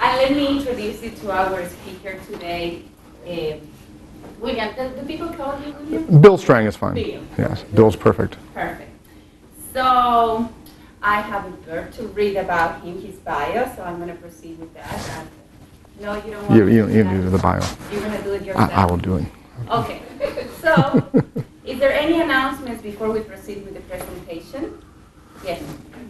And let me introduce you to our speaker today, William. Do people call you William? Bill Strang is fine. Bill. Yes, Bill's perfect. Perfect. So I have a bird to read about him, his bio, so I'm going to proceed with that. No, you don't want You do the bio. You're going to do it yourself? I will do it. Okay. So, is there any announcements before we proceed with the presentation? Yes.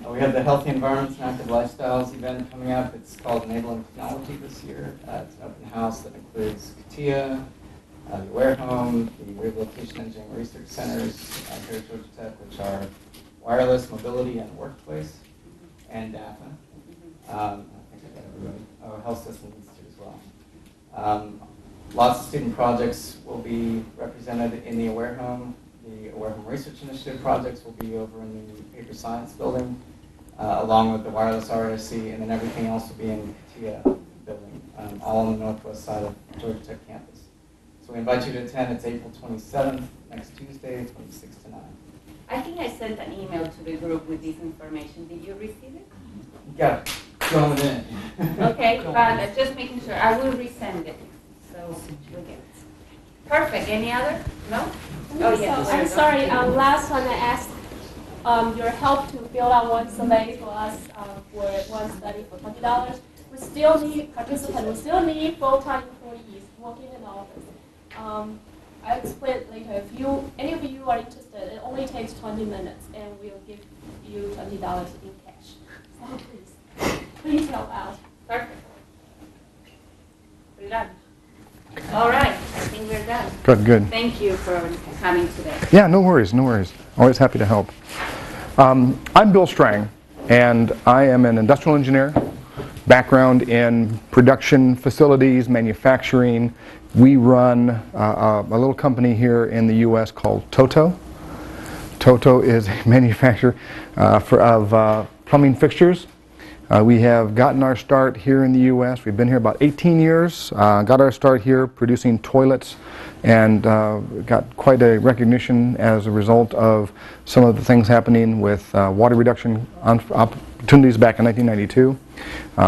We have the Healthy Environments and Active Lifestyles event coming up. It's called Enabling Technology this year. It's an open house that includes CATIA, the Aware Home, the Rehabilitation Engineering Research Centers here at Georgia Tech, which are Wireless, Mobility, and Workplace, and DATHA. I think I got everybody. Oh, Health System Institute as well. Lots of student projects will be represented in the Aware Home. The Aware Home Research Initiative projects will be over in the Paper Science building, along with the Wireless RSC, and then everything else will be in the CATIA building, all on the northwest side of Georgia Tech campus. So we invite you to attend. It's April 27th, next Tuesday, 26 to 9. I think I sent an email to the group with this information. Did you receive it? Got it. Going in. Okay, but just making sure. I will resend it. So we'll get it. Perfect. Any other? No? Oh, yes. I'm sorry. Last one I asked your help to fill out one survey for us for one study for $20. We still need participants. We still need full-time employees working in the office. I'll explain later. If any of you are interested, it only takes 20 minutes, and we'll give you $20 in cash. So please help out. Perfect. We're done. All right. I think we're done. Good. Thank you for coming today. Yeah, no worries. Always happy to help. I'm Bill Strang, and I am an industrial engineer, background in production facilities, manufacturing. We run a little company here in the U.S. called TOTO. TOTO is a manufacturer of plumbing fixtures. We have gotten our start here in the U.S. We've been here about 18 years, got our start here producing toilets, and got quite a recognition as a result of some of the things happening with water reduction opportunities back in 1992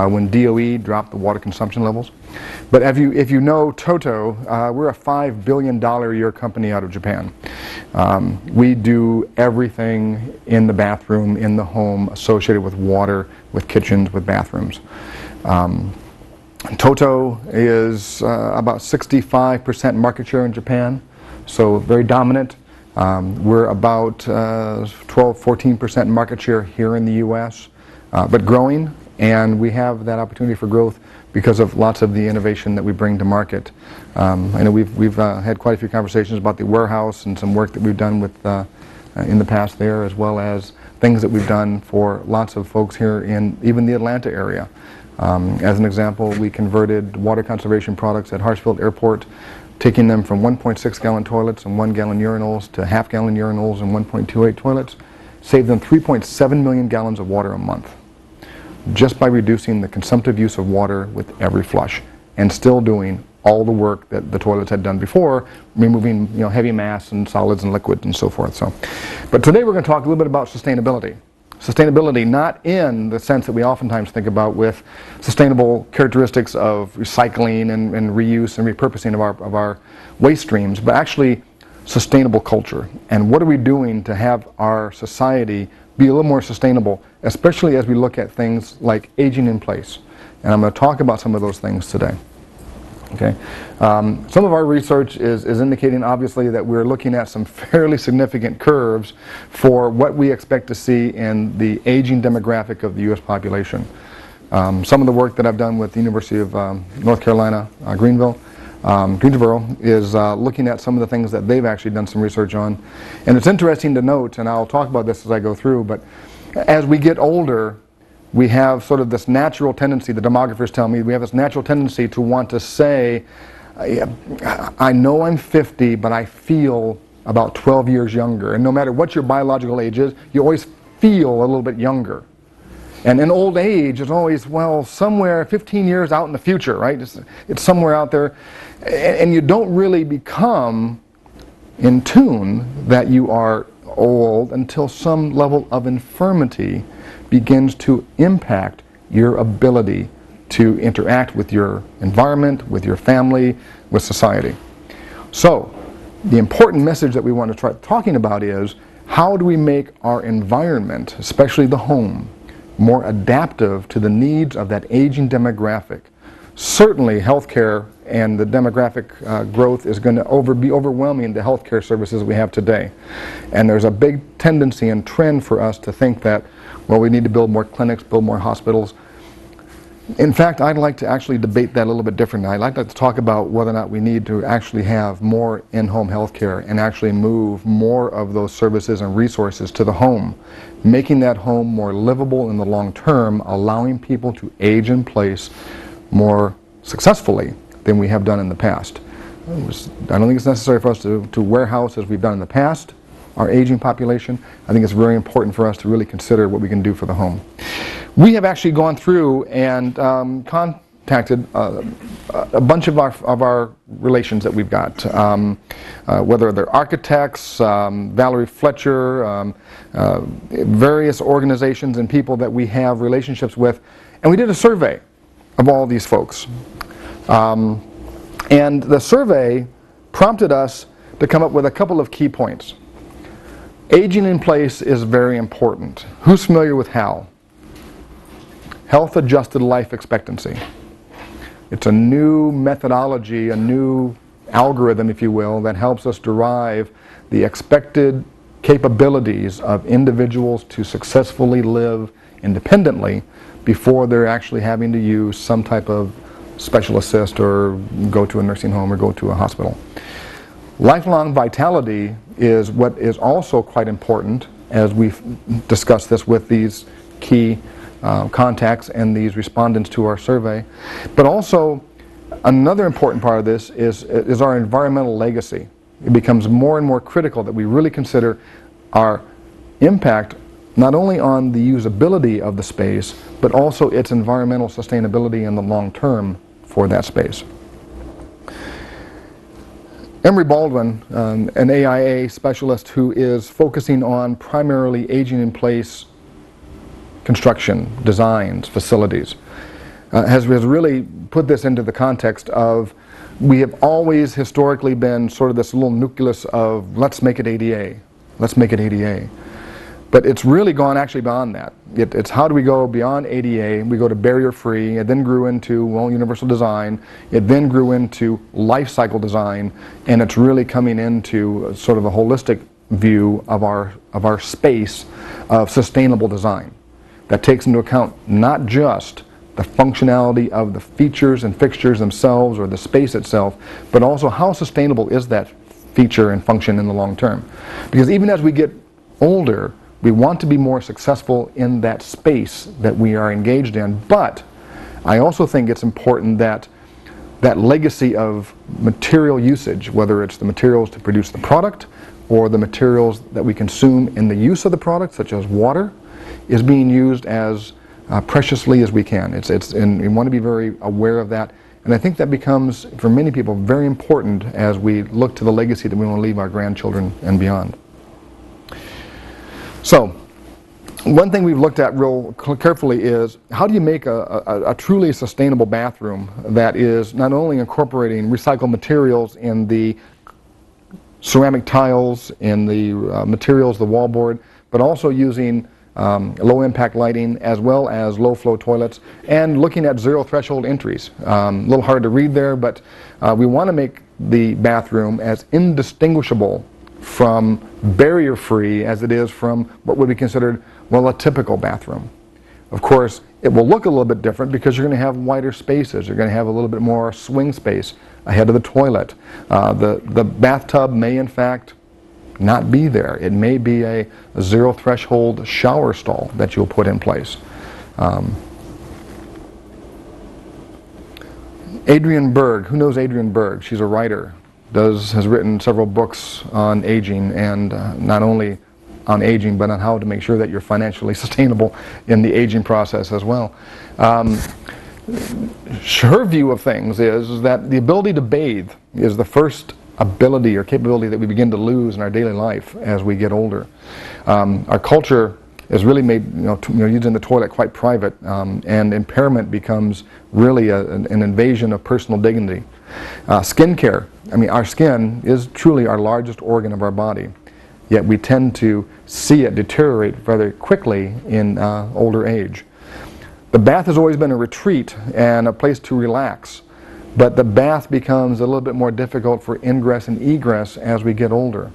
when DOE dropped the water consumption levels. But if you know TOTO, we're a $5 billion a year company out of Japan. We do everything in the bathroom, in the home, associated with water, with kitchens, with bathrooms. TOTO is about 65% market share in Japan, so very dominant. We're about 12-14% market share here in the U.S., but growing, and we have that opportunity for growth because of lots of the innovation that we bring to market. I know we've had quite a few conversations about the warehouse and some work that we've done with in the past there, as well as things that we've done for lots of folks here in even the Atlanta area. As an example, we converted water conservation products at Hartsfield Airport, taking them from 1.6 gallon toilets and 1 gallon urinals to half gallon urinals and 1.28 toilets, saved them 3.7 million gallons of water a month, just by reducing the consumptive use of water with every flush, and still doing all the work that the toilets had done before, removing heavy mass and solids and liquids and so forth. But today we're going to talk a little bit about sustainability. Sustainability not in the sense that we oftentimes think about with sustainable characteristics of recycling and reuse and repurposing of our waste streams, but actually sustainable culture. And what are we doing to have our society be a little more sustainable, especially as we look at things like aging in place. And I'm going to talk about some of those things today. Okay. Some of our research is indicating, obviously, that we're looking at some fairly significant curves for what we expect to see in the aging demographic of the U.S. population. Some of the work that I've done with the University of North Carolina, Greensboro, is looking at some of the things that they've actually done some research on. And it's interesting to note, and I'll talk about this as I go through, but as we get older, we have sort of this natural tendency, the demographers tell me, we have this natural tendency to want to say, I know I'm 50, but I feel about 12 years younger. And no matter what your biological age is, you always feel a little bit younger. And in old age, it's always, well, somewhere 15 years out in the future, right? It's somewhere out there. And you don't really become in tune that you are old until some level of infirmity begins to impact your ability to interact with your environment, with your family, with society. So, the important message that we want to try talking about is, how do we make our environment, especially the home, more adaptive to the needs of that aging demographic? Certainly, healthcare and the demographic growth is going to be overwhelming the healthcare services we have today. And there's a big tendency and trend for us to think that, well, we need to build more clinics, build more hospitals. In fact, I'd like to actually debate that a little bit differently. I'd like to talk about whether or not we need to actually have more in-home health care and actually move more of those services and resources to the home, making that home more livable in the long term, allowing people to age in place more successfully than we have done in the past. I don't think it's necessary for us to warehouse, as we've done in the past, our aging population. I think it's very important for us to really consider what we can do for the home. We have actually gone through and contacted a bunch of our relations that we've got, whether they're architects, Valerie Fletcher, various organizations and people that we have relationships with, and we did a survey of all these folks. And the survey prompted us to come up with a couple of key points. Aging in place is very important. Who's familiar with HAL? Health Adjusted Life Expectancy. It's a new methodology, a new algorithm, if you will, that helps us derive the expected capabilities of individuals to successfully live independently before they're actually having to use some type of special assist or go to a nursing home or go to a hospital. Lifelong vitality is what is also quite important, as we've discussed this with these key contacts and these respondents to our survey. But also, another important part of this is our environmental legacy. It becomes more and more critical that we really consider our impact not only on the usability of the space, but also its environmental sustainability in the long term for that space. Emery Baldwin, an AIA specialist who is focusing on primarily aging in place construction, designs, facilities, has really put this into the context of, we have always historically been sort of this little nucleus of, let's make it ADA, let's make it ADA. But it's really gone actually beyond that. It's how do we go beyond ADA, we go to barrier-free, it then grew into, well, universal design, it then grew into life cycle design, and it's really coming into sort of a holistic view of our space of sustainable design that takes into account not just the functionality of the features and fixtures themselves or the space itself, but also how sustainable is that feature and function in the long term. Because even as we get older, we want to be more successful in that space that we are engaged in, but I also think it's important that that legacy of material usage, whether it's the materials to produce the product or the materials that we consume in the use of the product, such as water, is being used as preciously as we can. And we want to be very aware of that. And I think that becomes, for many people, very important as we look to the legacy that we want to leave our grandchildren and beyond. So, one thing we've looked at real carefully is, how do you make a truly sustainable bathroom that is not only incorporating recycled materials in the ceramic tiles, in the materials, the wallboard, but also using low impact lighting as well as low flow toilets, and looking at zero threshold entries. A little hard to read there, but we want to make the bathroom as indistinguishable from barrier free as it is from what would be considered, well, a typical bathroom. Of course, it will look a little bit different because you're going to have wider spaces. You're going to have a little bit more swing space ahead of the toilet. The bathtub may in fact not be there. It may be a zero threshold shower stall that you'll put in place. Adrienne Berg, who knows Adrienne Berg? She's a writer, has written several books on aging, and not only on aging, but on how to make sure that you're financially sustainable in the aging process as well. Her view of things is that the ability to bathe is the first ability or capability that we begin to lose in our daily life as we get older. Our culture is really made, using the toilet quite private, and impairment becomes really an invasion of personal dignity. Skin care. I mean, our skin is truly our largest organ of our body, yet we tend to see it deteriorate very quickly in older age. The bath has always been a retreat and a place to relax, but the bath becomes a little bit more difficult for ingress and egress as we get older.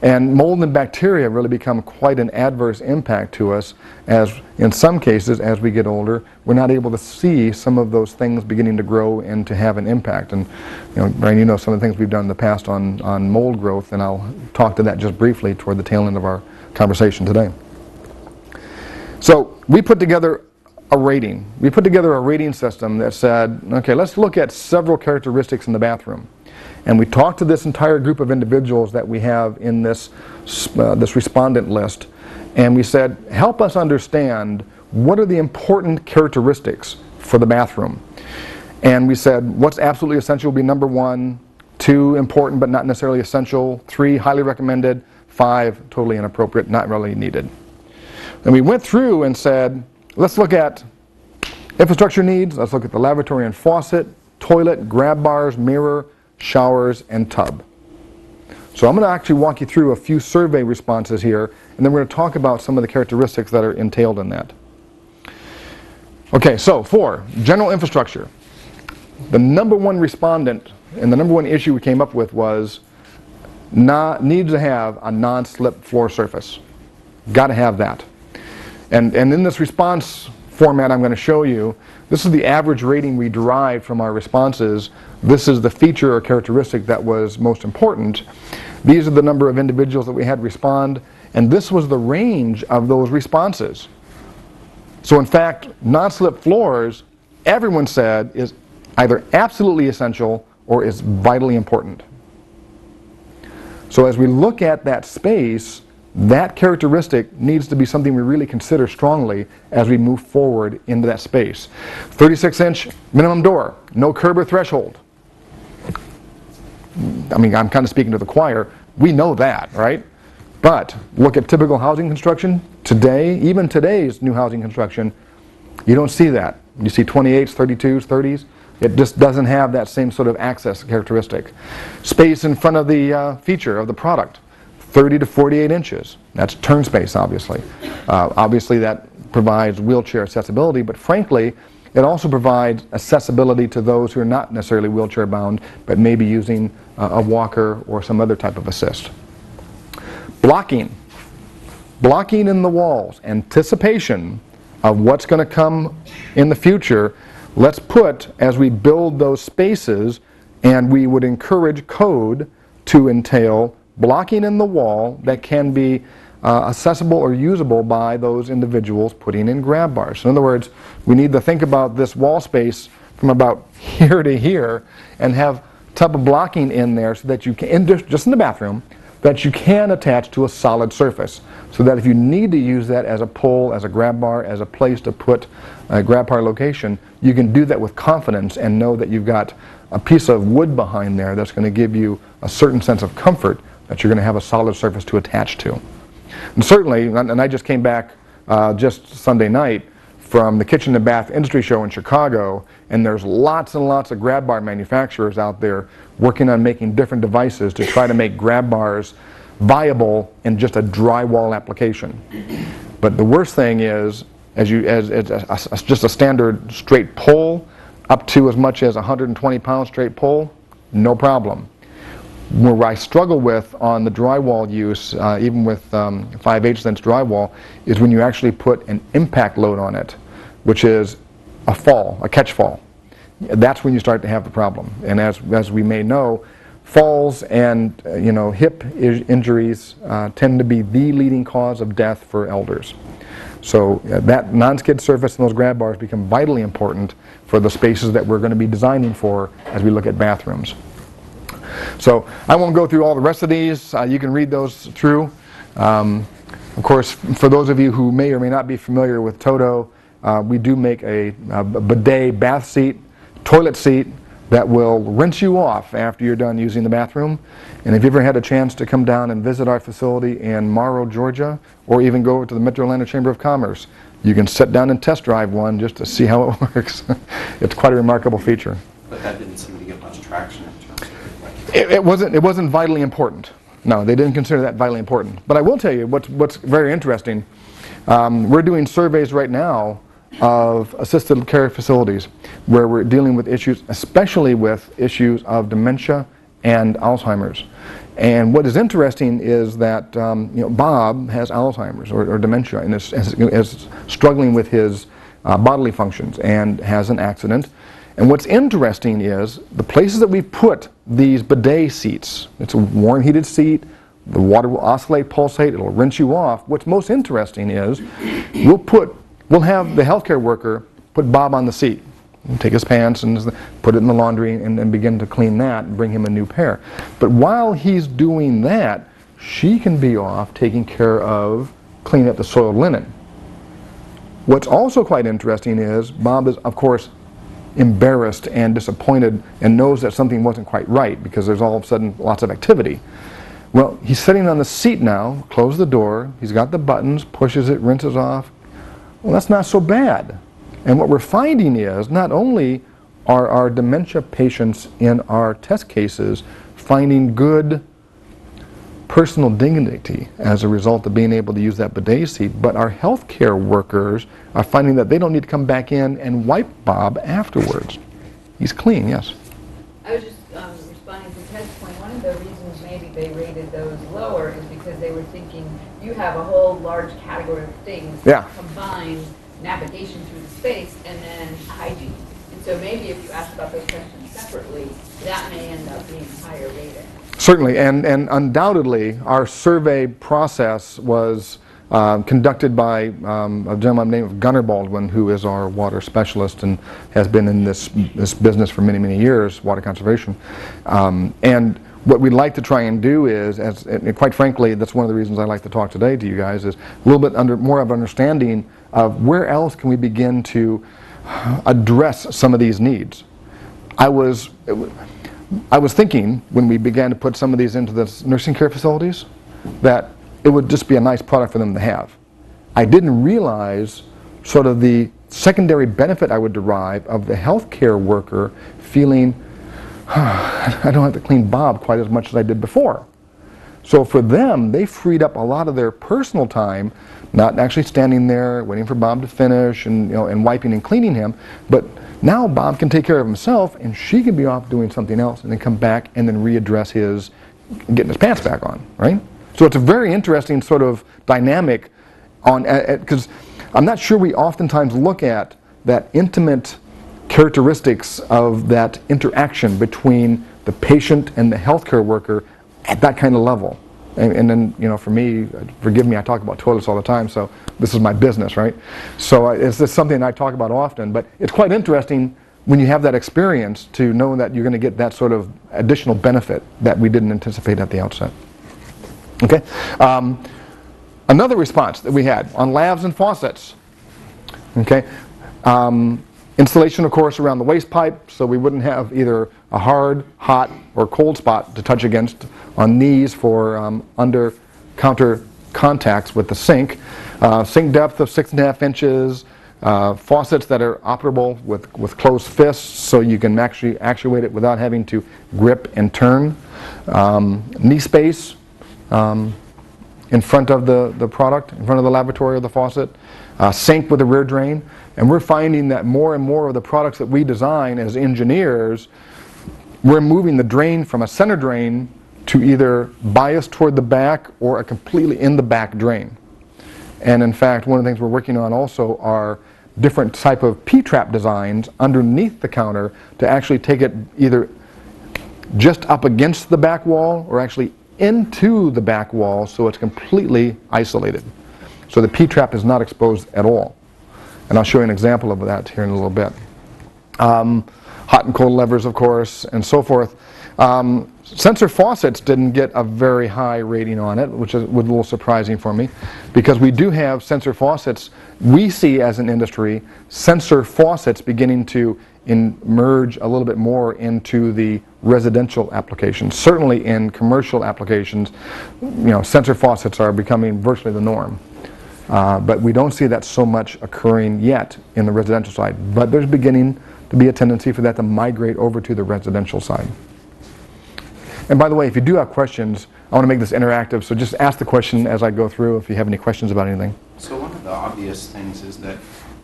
And mold and bacteria really become quite an adverse impact to us, as in some cases, as we get older, we're not able to see some of those things beginning to grow and to have an impact. And Brian, you know some of the things we've done in the past on mold growth, and I'll talk to that just briefly toward the tail end of our conversation today. So we put together a rating. We put together a rating system that said, okay, let's look at several characteristics in the bathroom. And we talked to this entire group of individuals that we have in this respondent list, and we said, help us understand what are the important characteristics for the bathroom. And we said, what's absolutely essential will be number 1, 2, important but not necessarily essential, 3, highly recommended, 5, totally inappropriate, not really needed. And we went through and said, let's look at infrastructure needs, let's look at the lavatory and faucet, toilet, grab bars, mirror, showers, and tub. So I'm going to actually walk you through a few survey responses here, and then we're going to talk about some of the characteristics that are entailed in that. Okay, so for general infrastructure, the number 1 respondent and the number 1 issue we came up with was needs to have a non-slip floor surface. Got to have that. And in this response format I'm going to show you, this is the average rating we derived from our responses. This is the feature or characteristic that was most important. These are the number of individuals that we had respond, and this was the range of those responses. So in fact, non-slip floors, everyone said, is either absolutely essential or is vitally important. So as we look at that space, that characteristic needs to be something we really consider strongly as we move forward into that space. 36-inch minimum door, no curb or threshold. I mean, I'm kind of speaking to the choir. We know that, right? But look at typical housing construction today, even today's new housing construction, you don't see that. You see 28s, 32s, 30s. It just doesn't have that same sort of access characteristic. Space in front of the feature of the product. 30 to 48 inches. That's turn space, obviously. Obviously, that provides wheelchair accessibility, but frankly, it also provides accessibility to those who are not necessarily wheelchair bound, but maybe using a walker or some other type of assist. Blocking. Blocking in the walls. Anticipation of what's going to come in the future. Let's put, as we build those spaces, and we would encourage code to entail blocking in the wall that can be accessible or usable by those individuals putting in grab bars. So in other words, we need to think about this wall space from about here to here and have type of blocking in there so that you can, just in the bathroom, that you can attach to a solid surface. So that if you need to use that as a pull, as a grab bar, as a place to put a grab bar location, you can do that with confidence and know that you've got a piece of wood behind there that's going to give you a certain sense of comfort that you're going to have a solid surface to attach to. And certainly, and I just came back just Sunday night from the Kitchen and Bath Industry Show in Chicago, and there's lots and lots of grab bar manufacturers out there working on making different devices to try to make grab bars viable in just a drywall application. But the worst thing is, as just a standard straight pull, up to as much as 120 pound straight pull, no problem. Where I struggle with on the drywall use, even with 5/8 inch drywall, is when you actually put an impact load on it, which is a fall, a catch fall. That's when you start to have the problem. And as we may know, falls and hip injuries tend to be the leading cause of death for elders. So that non-skid surface and those grab bars become vitally important for the spaces that we're going to be designing for as we look at bathrooms. So I won't go through all the rest of these. You can read those through. Of course, for those of you who may or may not be familiar with Toto, we do make a bidet bath seat, toilet seat, that will rinse you off after you're done using the bathroom. And if you've ever had a chance to come down and visit our facility in Morrow, Georgia, or even go to the Metro Atlanta Chamber of Commerce, you can sit down and test drive one just to see how it works. It's quite a remarkable feature. But that didn't seem to get much traction in terms of like... It wasn't vitally important. No, they didn't consider that vitally important. But I will tell you what's very interesting. We're doing surveys right now of assisted care facilities where we're dealing with issues, especially with issues of dementia and Alzheimer's. And what is interesting is that Bob has Alzheimer's or dementia and is struggling with his bodily functions and has an accident. And what's interesting is the places that we put these bidet seats, it's a warm heated seat, the water will oscillate, pulsate, it'll rinse you off. What's most interesting is we'll have the healthcare worker put Bob on the seat, and take his pants and put it in the laundry and begin to clean that and bring him a new pair. But while he's doing that, she can be off taking care of cleaning up the soiled linen. What's also quite interesting is Bob is, of course, embarrassed and disappointed and knows that something wasn't quite right because there's all of a sudden lots of activity. Well, he's sitting on the seat now, close the door, he's got the buttons, pushes it, rinses off. Well, that's not so bad. And what we're finding is not only are our dementia patients in our test cases finding good personal dignity as a result of being able to use that bidet seat, but our healthcare workers are finding that they don't need to come back in and wipe Bob afterwards. He's clean, yes. I was just responding to Ted's point. One of the reasons maybe they rated those lower is because they were thinking you have a whole large category of things that combine navigation through the space and then hygiene. And so maybe if you ask about those questions separately, that may end up being higher rated. Certainly, and undoubtedly our survey process was conducted by a gentleman named Gunnar Baldwin, who is our water specialist and has been in this business for many, many years, water conservation. And what we'd like to try and do is, and quite frankly, that's one of the reasons I like to talk today to you guys, is a little bit more of understanding of where else can we begin to address some of these needs. I was thinking when we began to put some of these into the nursing care facilities that it would just be a nice product for them to have. I didn't realize sort of the secondary benefit I would derive of the healthcare worker feeling, I don't have to clean Bob quite as much as I did before. So for them, they freed up a lot of their personal time, not actually standing there waiting for Bob to finish and and wiping and cleaning him, but now Bob can take care of himself and she can be off doing something else and then come back and then readdress getting his pants back on, right? So it's a very interesting sort of dynamic because I'm not sure we oftentimes look at that intimate characteristics of that interaction between the patient and the healthcare worker at that kind of level. And then, for me, forgive me, I talk about toilets all the time, so this is my business, right? So it's just something I talk about often, but it's quite interesting when you have that experience to know that you're going to get that sort of additional benefit that we didn't anticipate at the outset. Okay? Another response that we had on lavs and faucets. Okay? Installation, of course, around the waste pipe, so we wouldn't have either a hard, hot, or cold spot to touch against on these for under-counter contacts with the sink. Sink depth of 6.5 inches. Faucets that are operable with closed fists, so you can actually actuate it without having to grip and turn. Knee space in front of the product, in front of the lavatory or the faucet. Sink with a rear drain. And we're finding that more and more of the products that we design as engineers, we're moving the drain from a center drain to either bias toward the back or a completely in the back drain. And in fact, one of the things we're working on also are different type of P-trap designs underneath the counter to actually take it either just up against the back wall or actually into the back wall so it's completely isolated. So the P-trap is not exposed at all. And I'll show you an example of that here in a little bit. Hot and cold levers, of course, and so forth. Sensor faucets didn't get a very high rating on it, which was a little surprising for me, because we do have sensor faucets. We see as an industry sensor faucets beginning to emerge a little bit more into the residential applications. Certainly in commercial applications, sensor faucets are becoming virtually the norm. But we don't see that so much occurring yet in the residential side. But there's beginning to be a tendency for that to migrate over to the residential side. And by the way, if you do have questions, I want to make this interactive, so just ask the question as I go through if you have any questions about anything. So one of the obvious things is that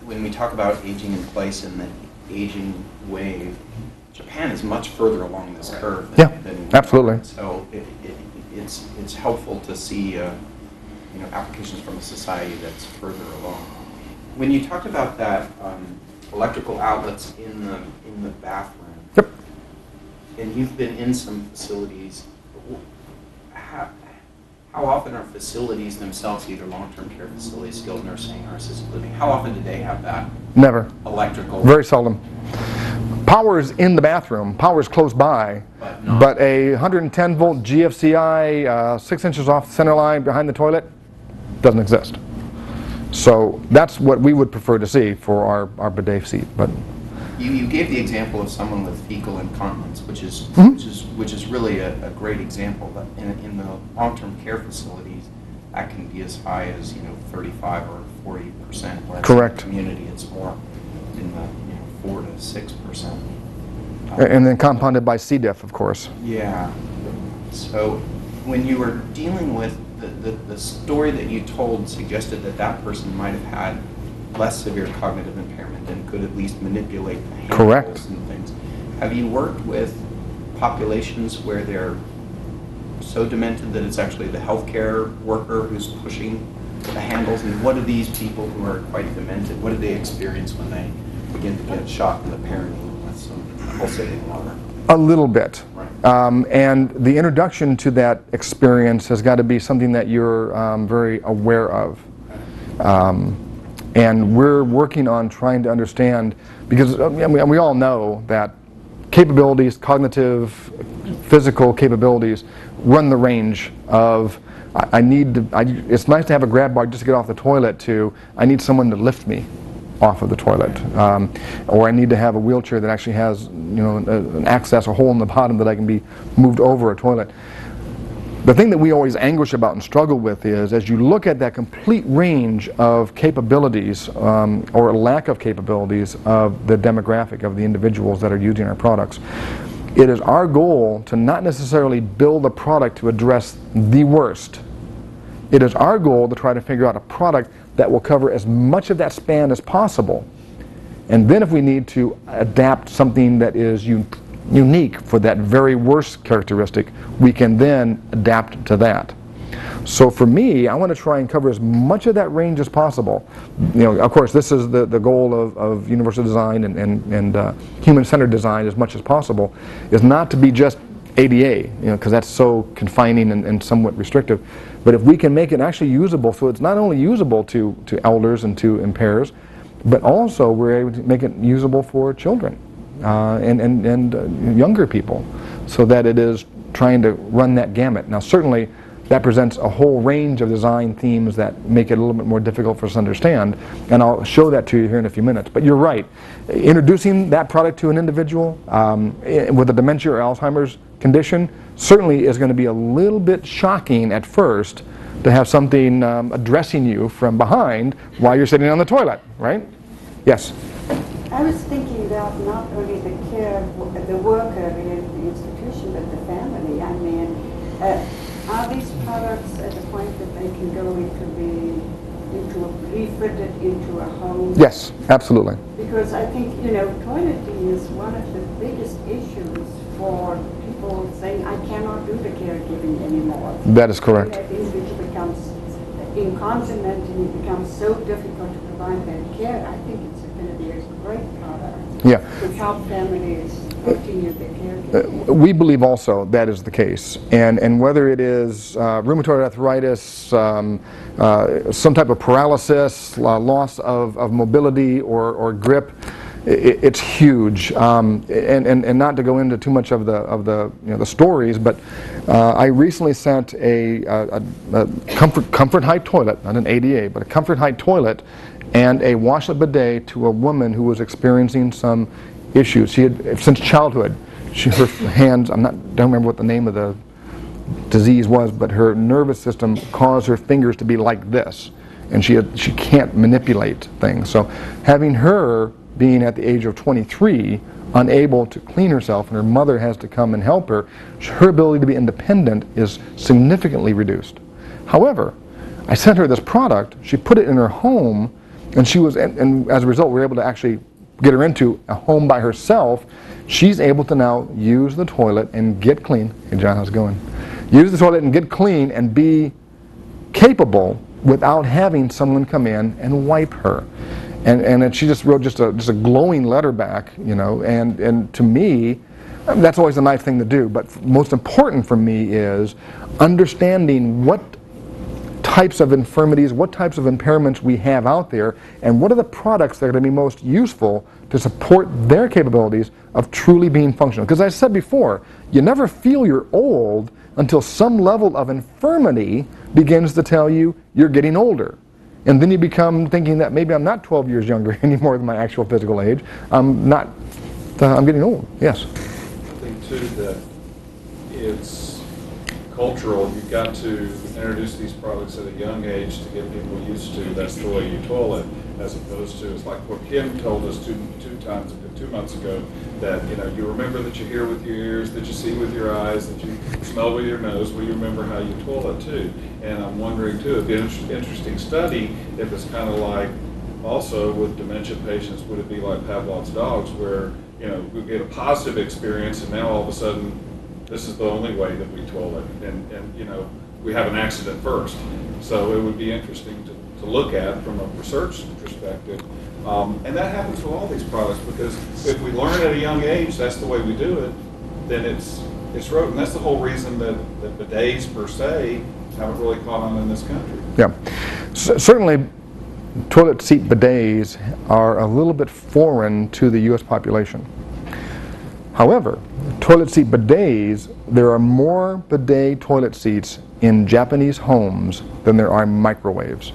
when we talk about aging in place and the aging wave, Japan is much further along this curve than we absolutely. are. So it's helpful to see applications from a society that's further along. When you talked about that electrical outlets in the bathroom, yep. And you've been in some facilities, how often are facilities themselves, either long-term care facilities, skilled nursing, or assisted living, how often do they have that? Never. Electrical? Very seldom. Power is in the bathroom, power is close by, but a 110 volt GFCI 6 inches off the center line behind the toilet doesn't exist. So that's what we would prefer to see for our bidet seat. But you gave the example of someone with fecal incontinence, which is really a great example. But in the long-term care facilities, that can be as high as 35 or 40%. Whereas correct. In the community, it's more in the 4 to 6%. And then compounded by C. diff, of course. Yeah. So when you were dealing with the story that you told suggested that person might have had less severe cognitive impairment and could at least manipulate the handles correct. And things. Have you worked with populations where they're so demented that it's actually the healthcare worker who's pushing the handles? And what do these people who are quite demented, what do they experience when they begin to get shocked in the perineum with some pulsating water? A little bit. Right. And the introduction to that experience has got to be something that you're very aware of. And we're working on trying to understand, because we all know that capabilities, cognitive, physical capabilities, run the range of it's nice to have a grab bar just to get off the toilet to I need someone to lift me off of the toilet, or I need to have a wheelchair that actually has an access, a hole in the bottom that I can be moved over a toilet. The thing that we always anguish about and struggle with is, as you look at that complete range of capabilities or lack of capabilities of the demographic of the individuals that are using our products, it is our goal to not necessarily build a product to address the worst. It is our goal to try to figure out a product that will cover as much of that span as possible. And then if we need to adapt something that is unique for that very worst characteristic, we can then adapt to that. So for me, I want to try and cover as much of that range as possible. Of course, this is the goal of universal design and human-centered design as much as possible, is not to be just ADA, because that's so confining and somewhat restrictive. But if we can make it actually usable, so it's not only usable to elders and to impairs, but also we're able to make it usable for children and younger people, so that it is trying to run that gamut. Now certainly that presents a whole range of design themes that make it a little bit more difficult for us to understand, and I'll show that to you here in a few minutes. But you're right, introducing that product to an individual with a dementia or Alzheimer's condition certainly is going to be a little bit shocking at first to have something addressing you from behind while you're sitting on the toilet, right? Yes? I was thinking about not only the worker in the institution, but the family. I mean, are these products at the point that they can go refitted into a home? Yes, absolutely. Because I think, toileting is one of the biggest issues for people saying, I cannot do the caregiving anymore. That is correct. That individual becomes incontinent and it becomes so difficult to provide that care. I think it's going to be a great product to help families continue their caregiving. We believe also that is the case, and whether it is rheumatoid arthritis, some type of paralysis, loss of mobility or grip, it's huge. And not to go into too much of the stories, but I recently sent a comfort height toilet, not an ADA, but a comfort height toilet, and a washlet bidet to a woman who was experiencing some issues. She had, since childhood, her hands, don't remember what the name of the disease was, but her nervous system caused her fingers to be like this, and she can't manipulate things. So having her being at the age of 23 unable to clean herself and her mother has to come and help her, her ability to be independent is significantly reduced. However, I sent her this product, she put it in her home, and and as a result we were able to actually get her into a home by herself. She's able to now use the toilet and get clean. Hey John, how's it going? Use the toilet and get clean and be capable without having someone come in and wipe her. And she just wrote just a glowing letter back, you know, and to me, that's always a nice thing to do, but most important for me is understanding what types of infirmities, what types of impairments we have out there, and what are the products that are going to be most useful to support their capabilities of truly being functional. Because as I said before, you never feel you're old until some level of infirmity begins to tell you you're getting older. And then you become thinking that maybe I'm not 12 years younger anymore than my actual physical age. I'm getting old, yes. I think too that it's cultural. You've got to introduce these products at a young age to get people used to that's the way you toilet, as opposed to, it's like what Kim told us two months ago, that you remember that you hear with your ears, that you see with your eyes, that you smell with your nose. Well, you remember how you toilet too. And I'm wondering too, it'd be an interesting study if it's kind of like also with dementia patients, would it be like Pavlov's dogs where we get a positive experience and now all of a sudden this is the only way that we toilet, and we have an accident first. So it would be interesting to look at from a research perspective. And that happens with all these products, because if we learn at a young age that's the way we do it, then it's rote. And that's the whole reason that bidets per se haven't really caught on in this country. Yeah, certainly toilet seat bidets are a little bit foreign to the U.S. population. However, toilet seat bidets, there are more bidet toilet seats in Japanese homes than there are microwaves.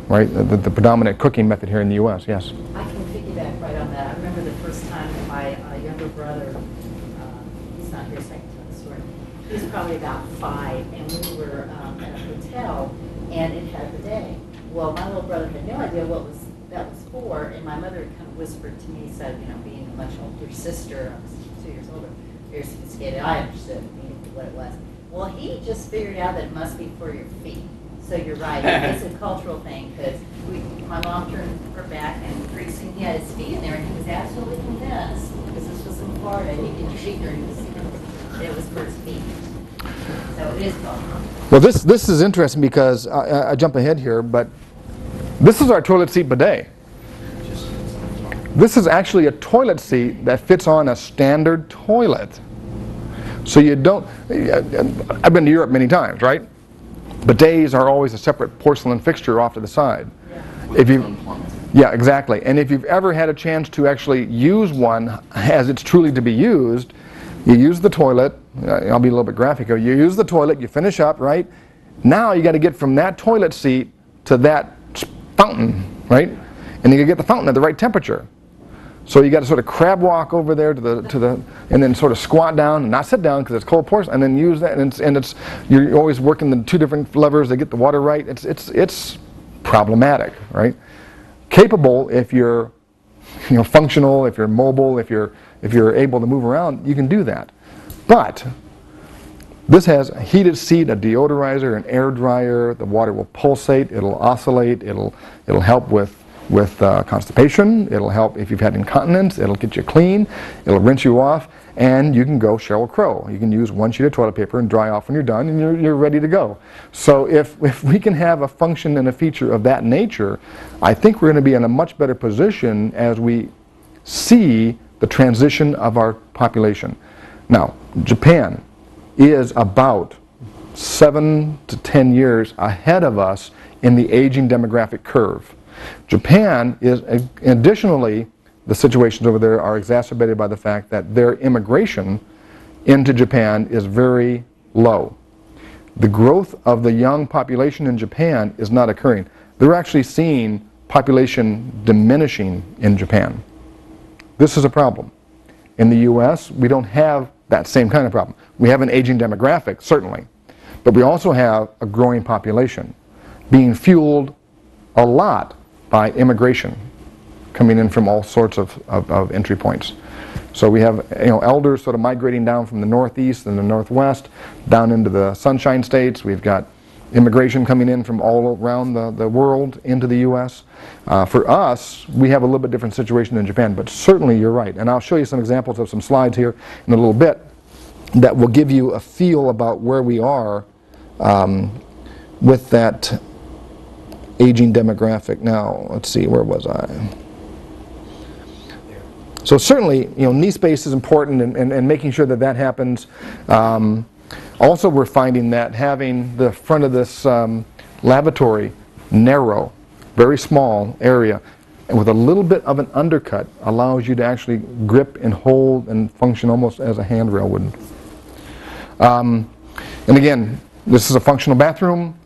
Right? The predominant cooking method here in the U.S., yes. I can piggyback right on that. I remember the first time that my younger brother, he's not here, so I can tell the story. He was probably about 5, and we were at a hotel, and it had a bidet. Well, my little brother had no idea what that was for, and my mother had kind of whispered to me, said, being a much older sister, I was 2 years older, very sophisticated, I understood what it was. Well, he just figured out that it must be for your feet. So you're right, it's a cultural thing, because my mom turned her back and pretty soon he had his feet in there and he was absolutely convinced, because this was in Florida, and he could treat her, that it was for his feet. So it is cultural. Well, this is interesting because I jump ahead here, but this is our toilet seat bidet. This is actually a toilet seat that fits on a standard toilet. So you don't, I've been to Europe many times, right? Bidets are always a separate porcelain fixture off to the side. Yeah, exactly. And if you've ever had a chance to actually use one as it's truly to be used, you use the toilet, I'll be a little bit graphic here, you use the toilet, you finish up, right? Now you got to get from that toilet seat to that fountain, right? And you got to get the fountain at the right temperature. So you got to sort of crab walk over there to the, and then sort of squat down and not sit down because it's cold porcelain, and then use that, and it's you're always working the 2 different levers to get the water right. It's problematic, right? Capable if you're functional, if you're mobile, if you're able to move around, you can do that. But this has a heated seat, a deodorizer, an air dryer. The water will pulsate, it'll oscillate, it'll help with constipation, it'll help if you've had incontinence, it'll get you clean, it'll rinse you off, and you can go Sheryl Crow. You can use 1 sheet of toilet paper and dry off when you're done, and you're ready to go. So if we can have a function and a feature of that nature, I think we're going to be in a much better position as we see the transition of our population. Now, Japan is about 7 to 10 years ahead of us in the aging demographic curve. Japan is, additionally, the situations over there are exacerbated by the fact that their immigration into Japan is very low. The growth of the young population in Japan is not occurring. They're actually seeing population diminishing in Japan. This is a problem. In the U.S., we don't have that same kind of problem. We have an aging demographic, certainly, but we also have a growing population being fueled a lot by immigration coming in from all sorts of entry points. So we have elders sort of migrating down from the northeast and the northwest down into the sunshine states. We've got immigration coming in from all around the world into the U.S. For us, we have a little bit different situation than Japan, but certainly you're right. And I'll show you some examples of some slides here in a little bit that will give you a feel about where we are with that aging demographic. Now, let's see, where was I? So certainly, knee space is important and making sure that that happens. Also, we're finding that having the front of this lavatory narrow, very small area, and with a little bit of an undercut allows you to actually grip and hold and function almost as a handrail would. And again, this is a functional bathroom,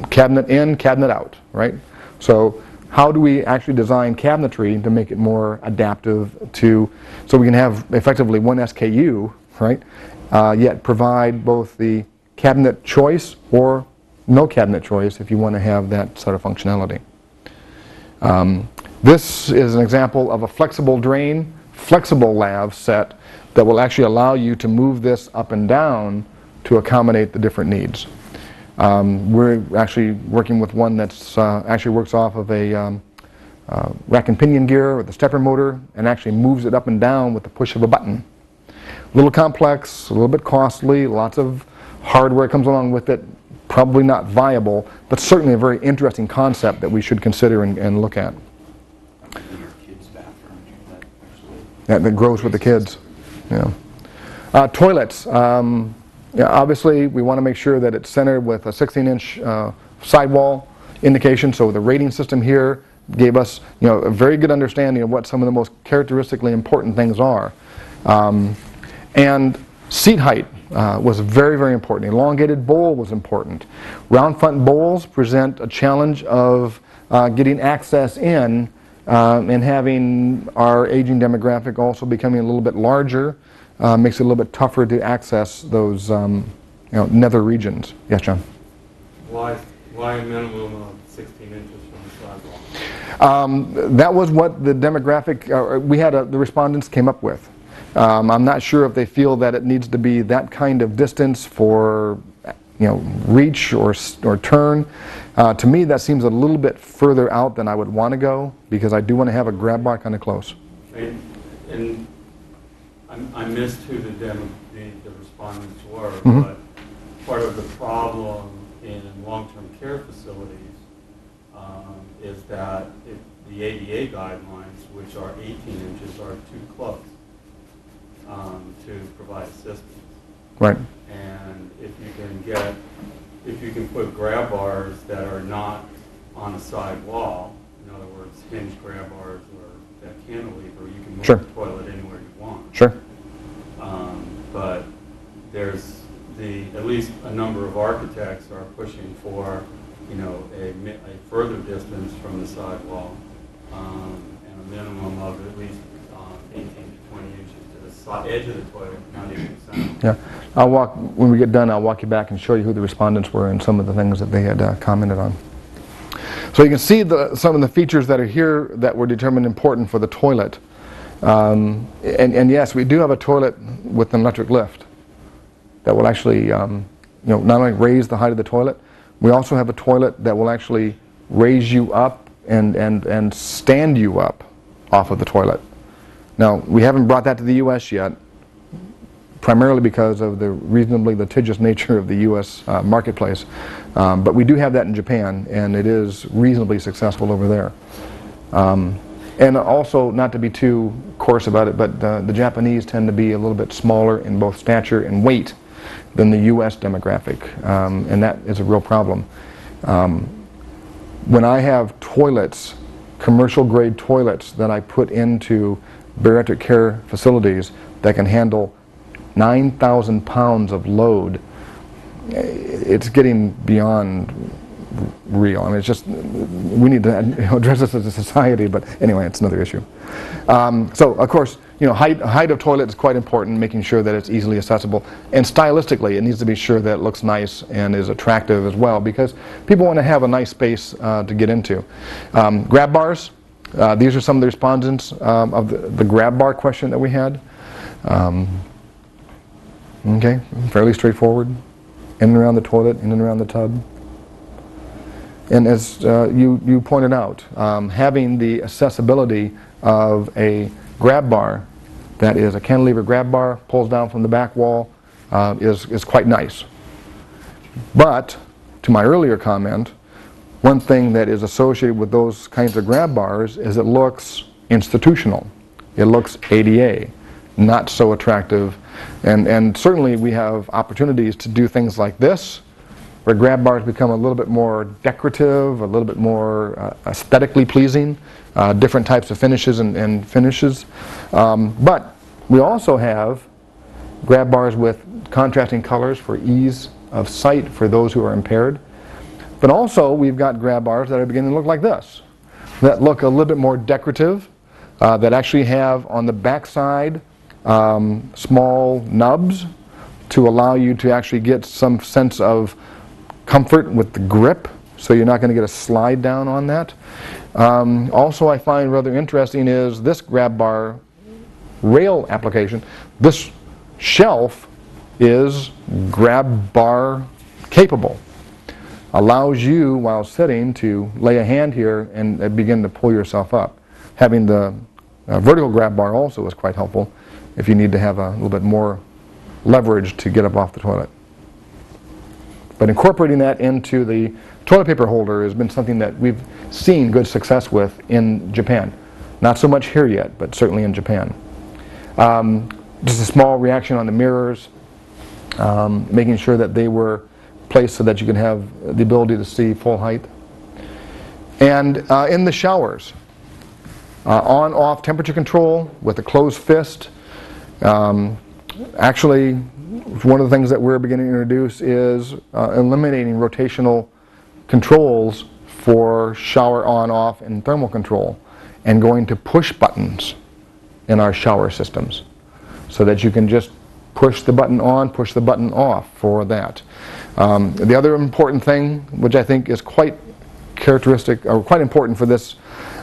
cabinet in, cabinet out, right? So how do we actually design cabinetry to make it more adaptive to, so we can have effectively one SKU, right? Yet provide both the cabinet choice or no cabinet choice if you want to have that sort of functionality. This is an example of a flexible drain, flexible lav set that will actually allow you to move this up and down to accommodate the different needs. We're actually working with one that's actually works off of a rack and pinion gear with a stepper motor and actually moves it up and down with the push of a button. A little complex, a little bit costly, lots of hardware comes along with it, probably not viable, but certainly a very interesting concept that we should consider and look at. That grows with the kids. Yeah. Toilets. Obviously, we want to make sure that it's centered with a 16-inch sidewall indication. So the rating system here gave us, a very good understanding of what some of the most characteristically important things are. And seat height was very, very important. Elongated bowl was important. Round front bowls present a challenge of getting access in and having our aging demographic also becoming a little bit larger. Makes it a little bit tougher to access those nether regions. Yes, John? Why a minimum of 16 inches from the sidewall? That was what the demographic, we had the respondents came up with. I'm not sure if they feel that it needs to be that kind of distance for reach or turn. To me, that seems a little bit further out than I would want to go because I do want to have a grab bar kind of close. And I missed who the respondents were, but part of the problem in long-term care facilities is that the ADA guidelines, which are 18 inches, are too close to provide assistance. Right. And if you can put grab bars that are not on a side wall, in other words, hinge grab bars or that cantilever, you can move the toilet anywhere you want. Sure. But there's at least a number of architects are pushing for, a further distance from the sidewall and a minimum of at least 18 to 20 inches to the edge of the toilet, not even the center. Yeah, when we get done, I'll walk you back and show you who the respondents were and some of the things that they had commented on. So you can see some of the features that are here that were determined important for the toilet. And yes, we do have a toilet with an electric lift that will actually, not only raise the height of the toilet, we also have a toilet that will actually raise you up and stand you up off of the toilet. Now, we haven't brought that to the U.S. yet, primarily because of the reasonably litigious nature of the U.S. Marketplace. But we do have that in Japan, and it is reasonably successful over there. And also, not to be too coarse about it, but the Japanese tend to be a little bit smaller in both stature and weight than the U.S. demographic, and that is a real problem. When I have toilets, commercial grade toilets that I put into bariatric care facilities that can handle 9,000 pounds of load, it's getting beyond real. I mean, it's just, we need to address this as a society, but anyway, it's another issue. So, of course, height of toilet is quite important, making sure that it's easily accessible. And stylistically, it needs to be sure that it looks nice and is attractive as well, because people want to have a nice space to get into. Grab bars, these are some of the respondents of the grab bar question that we had. Okay, fairly straightforward. In and around the toilet, in and around the tub. And as you pointed out, having the accessibility of a grab bar that is a cantilever grab bar, pulls down from the back wall, is quite nice. But, to my earlier comment, one thing that is associated with those kinds of grab bars is it looks institutional. It looks ADA, not so attractive. And certainly we have opportunities to do things like this, where grab bars become a little bit more decorative, a little bit more aesthetically pleasing, different types of finishes and finishes. But we also have grab bars with contrasting colors for ease of sight for those who are impaired. But also we've got grab bars that are beginning to look like this, that look a little bit more decorative, that actually have on the back side small nubs to allow you to actually get some sense of comfort with the grip, so you're not going to get a slide down on that. Also, I find rather interesting is this grab bar rail application. This shelf is grab bar capable. Allows you, while sitting, to lay a hand here and begin to pull yourself up. Having the vertical grab bar also is quite helpful if you need to have a little bit more leverage to get up off the toilet. But incorporating that into the toilet paper holder has been something that we've seen good success with in Japan. Not so much here yet, but certainly in Japan. Just a small reaction on the mirrors, making sure that they were placed so that you can have the ability to see full height. And in the showers, on-off temperature control with a closed fist. Actually, one of the things that we're beginning to introduce is eliminating rotational controls for shower on-off and thermal control, and going to push buttons in our shower systems, so that you can just push the button on, push the button off for that. The other important thing, which I think is quite characteristic, or quite important for this,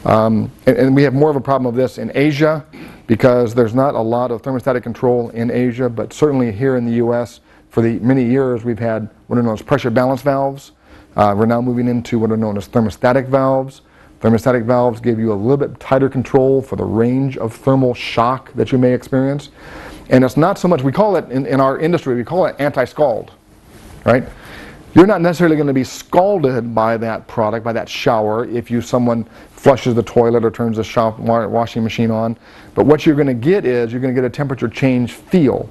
and we have more of a problem of this in Asia, because there's not a lot of thermostatic control in Asia, but certainly here in the US, for the many years we've had what are known as pressure balance valves. We're now moving into what are known as thermostatic valves. Thermostatic valves give you a little bit tighter control for the range of thermal shock that you may experience. And it's not so much, we call it, in our industry, we call it anti-scald, right? You're not necessarily going to be scalded by that product, by that shower, if someone flushes the toilet or turns the washing machine on. But what you're going to get is you're going to get a temperature change feel.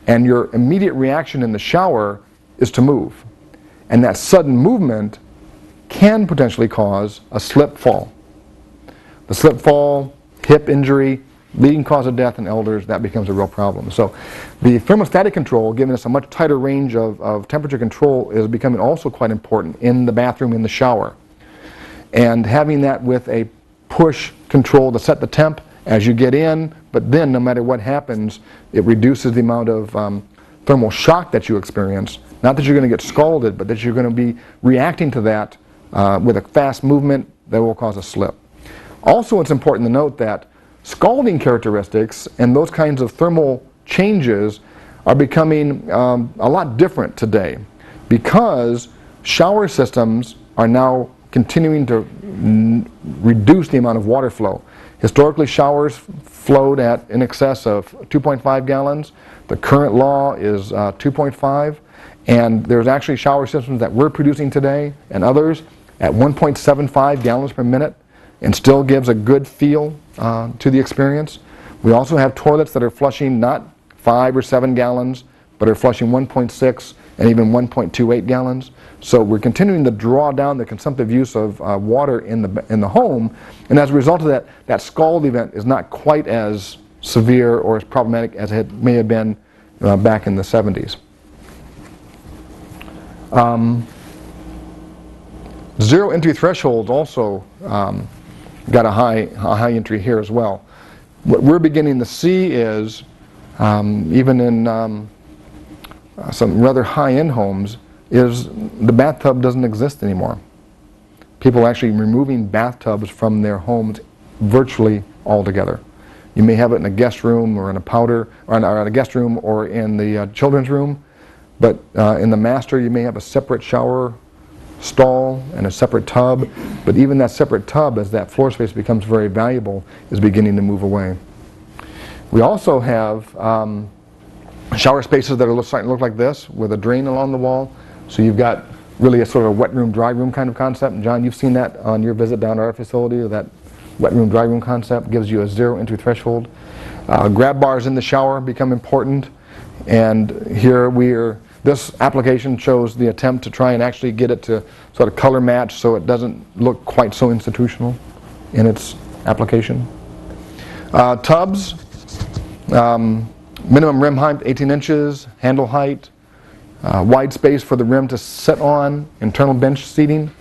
And your immediate reaction in the shower is to move. And that sudden movement can potentially cause a slip fall. The slip fall, hip injury, leading cause of death in elders, that becomes a real problem. So the thermostatic control, giving us a much tighter range of temperature control, is becoming also quite important in the bathroom, in the shower. And having that with a push control to set the temp as you get in, but then no matter what happens, it reduces the amount of thermal shock that you experience. Not that you're going to get scalded, but that you're going to be reacting to that with a fast movement that will cause a slip. Also, it's important to note that scalding characteristics and those kinds of thermal changes are becoming a lot different today, because shower systems are now continuing to reduce the amount of water flow. Historically, showers flowed at in excess of 2.5 gallons. The current law is 2.5, and there's actually shower systems that we're producing today and others at 1.75 gallons per minute, and still gives a good feel to the experience. We also have toilets that are flushing not 5 or 7 gallons, but are flushing 1.6 and even 1.28 gallons. So we're continuing to draw down the consumptive use of water in the home, and as a result of that, that scald event is not quite as severe or as problematic as it may have been back in the 70s. Zero entry thresholds also got a high entry here as well. What we're beginning to see is, even in some rather high-end homes, is the bathtub doesn't exist anymore. People are actually removing bathtubs from their homes virtually altogether. You may have it in a guest room or in a powder, or in a guest room or in the children's room, but in the master you may have a separate shower stall and a separate tub, but even that separate tub, as that floor space becomes very valuable, is beginning to move away. We also have shower spaces that are starting to look like this, with a drain along the wall. So you've got really a sort of wet room, dry room kind of concept. And John, you've seen that on your visit down to our facility. That wet room, dry room concept gives you a zero entry threshold. Grab bars in the shower become important. And here this application shows the attempt to try and actually get it to sort of color match so it doesn't look quite so institutional in its application. Tubs, minimum rim height 18 inches, handle height, wide space for the rim to sit on, internal bench seating.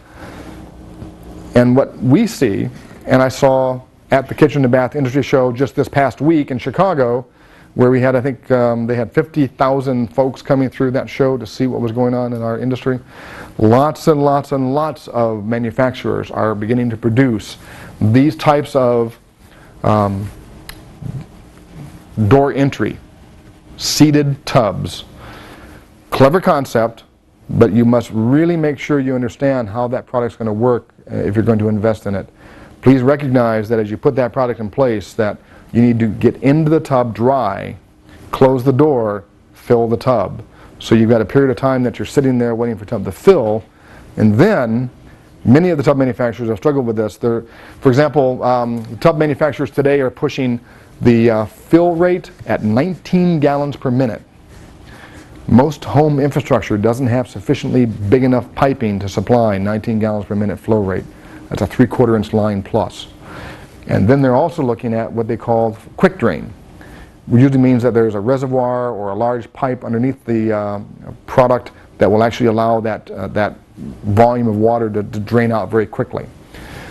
And what we see, and I saw at the Kitchen and Bath Industry Show just this past week in Chicago, where we had, I think, they had 50,000 folks coming through that show to see what was going on in our industry. Lots and lots and lots of manufacturers are beginning to produce these types of door entry, seated tubs. Clever concept, but you must really make sure you understand how that product's going to work if you're going to invest in it. Please recognize that as you put that product in place, that you need to get into the tub dry, close the door, fill the tub. So you've got a period of time that you're sitting there waiting for the tub to fill, and then many of the tub manufacturers have struggled with this. For example, tub manufacturers today are pushing the fill rate at 19 gallons per minute. Most home infrastructure doesn't have sufficiently big enough piping to supply 19 gallons per minute flow rate. That's a 3/4 inch line plus. And then they're also looking at what they call quick drain, which usually means that there's a reservoir or a large pipe underneath the product that will actually allow that volume of water to drain out very quickly.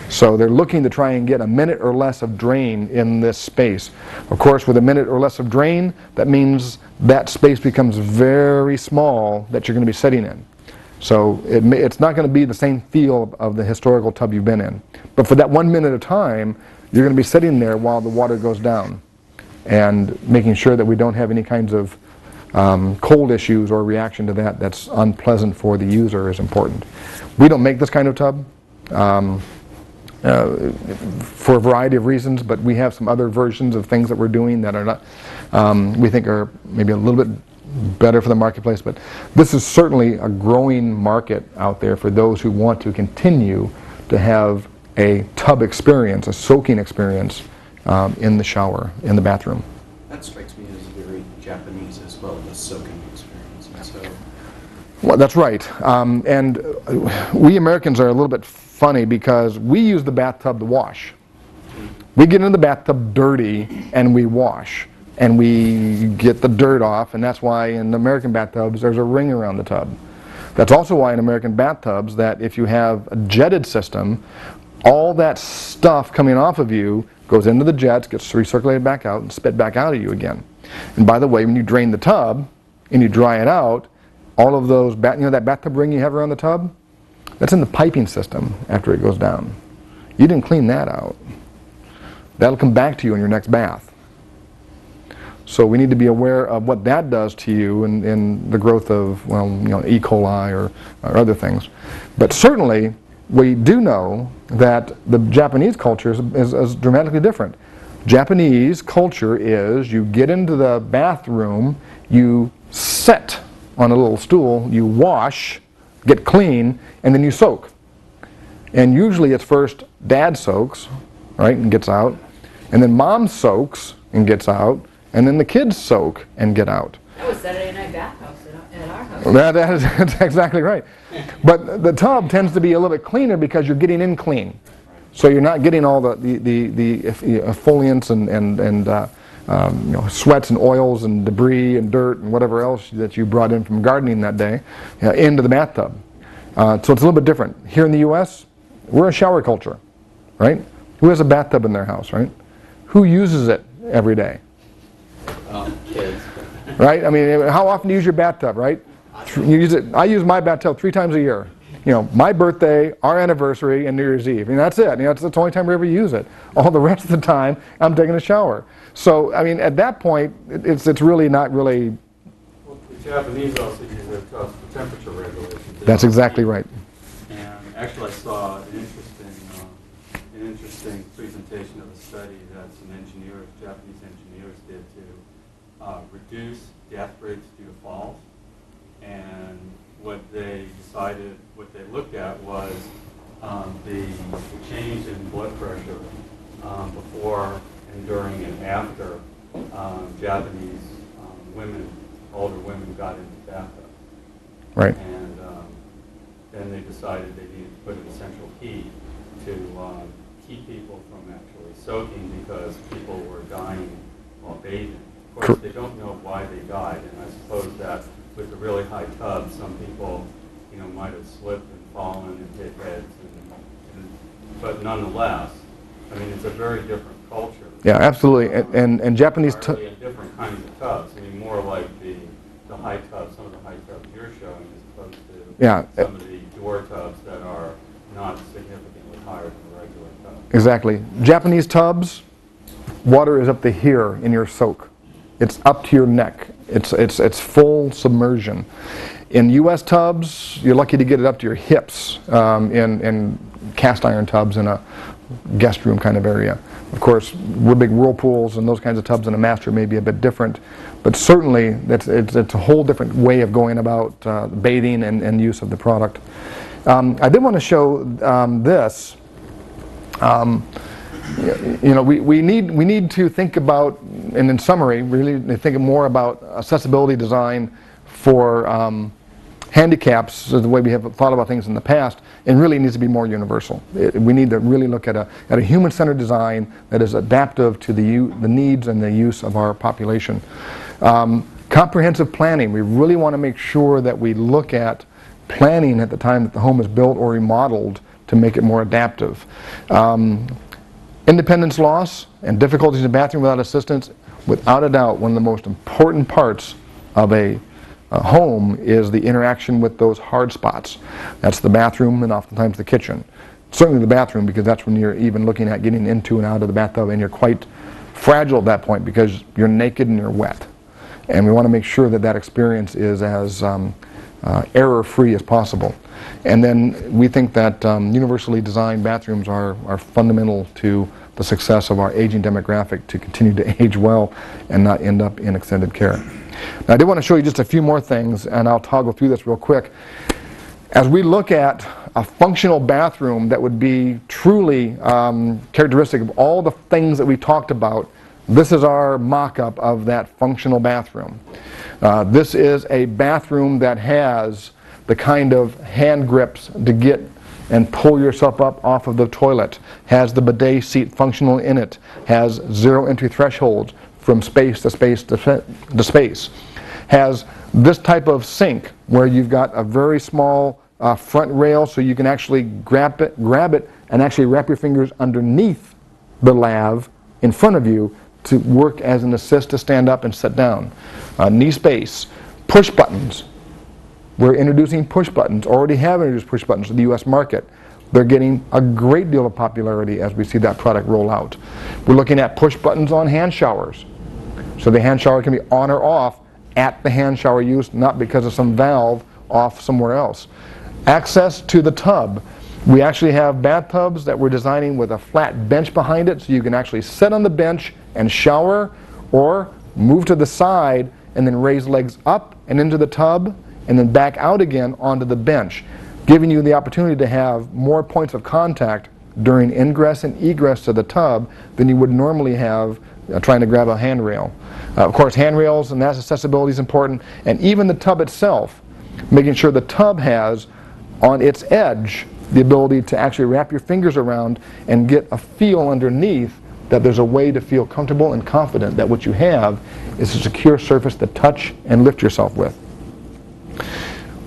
So they're looking to try and get a minute or less of drain in this space. Of course, with a minute or less of drain, that means that space becomes very small that you're going to be sitting in. So it's not going to be the same feel of the historical tub you've been in. But for that 1 minute of time, you're going to be sitting there while the water goes down and making sure that we don't have any kinds of cold issues or reaction to that that's unpleasant for the user is important. We don't make this kind of tub for a variety of reasons, but we have some other versions of things that we're doing that are not, we think are maybe a little bit better for the marketplace. But this is certainly a growing market out there for those who want to continue to have a tub experience, a soaking experience in the shower, in the bathroom. That strikes me as very Japanese as well, the soaking experience. And so, well, that's right. And we Americans are a little bit funny because we use the bathtub to wash. We get in the bathtub dirty and we wash. And we get the dirt off, and that's why in American bathtubs there's a ring around the tub. That's also why in American bathtubs that if you have a jetted system, all that stuff coming off of you goes into the jets, gets recirculated back out, and spit back out of you again. And by the way, when you drain the tub and you dry it out, all of those, that bathtub ring you have around the tub, that's in the piping system after it goes down. You didn't clean that out. That'll come back to you in your next bath. So we need to be aware of what that does to you in the growth of, E. coli or other things. But certainly, we do know that the Japanese culture is dramatically different. Japanese culture is you get into the bathroom, you sit on a little stool, you wash, get clean, and then you soak. And usually it's first dad soaks, right, and gets out, and then mom soaks and gets out, and then the kids soak and get out. That was Saturday night bathhouse at our house. That's exactly right. But the tub tends to be a little bit cleaner because you're getting in clean. So you're not getting all the effluents and sweats and oils and debris and dirt and whatever else that you brought in from gardening that day into the bathtub. So it's a little bit different. Here in the U.S., we're a shower culture, right? Who has a bathtub in their house, right? Who uses it every day? Kids. Right? I mean, how often do you use your bathtub, right? You use it. I use my bathtub 3 times a year. You know, my birthday, our anniversary, and New Year's Eve. I mean, that's it. You know, that's the only time we ever use it. All the rest of the time, I'm taking a shower. So, I mean, at that point, it's really not really. Well, the Japanese also use their tubs for temperature regulation. That's exactly right. And actually, I saw an interesting presentation of a study that some engineers, Japanese engineers, did to reduce death rates due to falls. And what they looked at was the change in blood pressure before and during and after Japanese women, older women, got into DATHA. Right. And then they decided they needed to put in central heat to keep people from actually soaking because people were dying while bathing. Of course, they don't know why they died, and I suppose that with the really high tub, some people, you know, might have slipped and fallen and hit heads, but nonetheless, I mean, it's a very different culture. Yeah, absolutely. And Japanese entirely in different kinds of tubs. I mean, more like the high tubs, some of the high tubs you're showing, as opposed to some of the door tubs that are not significantly higher than the regular tub. Exactly. Japanese tubs, water is up to here in your soak. It's up to your neck. It's full submersion. In U.S. tubs, you're lucky to get it up to your hips in cast iron tubs in a guest room kind of area. Of course, we're big whirlpools and those kinds of tubs in a master may be a bit different, but certainly it's a whole different way of going about bathing and use of the product. I did want to show this. You know, we need to think about, and in summary, really think more about accessibility design for handicaps, the way we have thought about things in the past, and really needs to be more universal. We need to really look at a human-centered design that is adaptive to the needs and the use of our population. Comprehensive planning. We really want to make sure that we look at planning at the time that the home is built or remodeled to make it more adaptive. Independence loss and difficulties in the bathroom without assistance, without a doubt, one of the most important parts of a home is the interaction with those hard spots. That's the bathroom and oftentimes the kitchen. Certainly the bathroom, because that's when you're even looking at getting into and out of the bathtub, and you're quite fragile at that point because you're naked and you're wet. And we want to make sure that that experience is as error-free as possible. And then we think that universally designed bathrooms are fundamental to the success of our aging demographic to continue to age well and not end up in extended care. Now, I did want to show you just a few more things, and I'll toggle through this real quick. As we look at a functional bathroom that would be truly characteristic of all the things that we talked about, this is our mock-up of that functional bathroom. This is a bathroom that has the kind of hand grips to get and pull yourself up off of the toilet, has the bidet seat functional in it, has zero entry thresholds from space to space to space, has this type of sink where you've got a very small front rail so you can actually grab it and actually wrap your fingers underneath the lav in front of you to work as an assist to stand up and sit down. Knee space, push buttons. We're introducing push buttons, already have introduced push buttons to the U.S. market. They're getting a great deal of popularity as we see that product roll out. We're looking at push buttons on hand showers. So the hand shower can be on or off at the hand shower use, not because of some valve off somewhere else. Access to the tub. We actually have bathtubs that we're designing with a flat bench behind it so you can actually sit on the bench and shower, or move to the side and then raise legs up and into the tub and then back out again onto the bench, giving you the opportunity to have more points of contact during ingress and egress to the tub than you would normally have trying to grab a handrail. Of course, handrails and that accessibility is important, and even the tub itself, making sure the tub has on its edge the ability to actually wrap your fingers around and get a feel underneath that there's a way to feel comfortable and confident that what you have is a secure surface to touch and lift yourself with.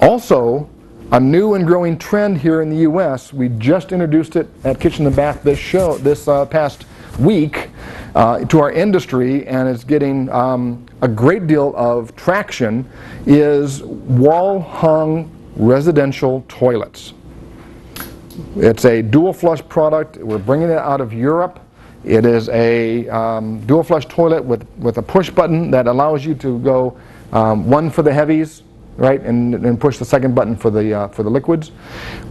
Also, a new and growing trend here in the U.S. We just introduced it at Kitchen and Bath this past week to our industry, and it's getting a great deal of traction, is wall-hung residential toilets. It's a dual flush product. We're bringing it out of Europe. It is a dual flush toilet with a push button that allows you to go one for the heavies, right, and push the second button for the liquids.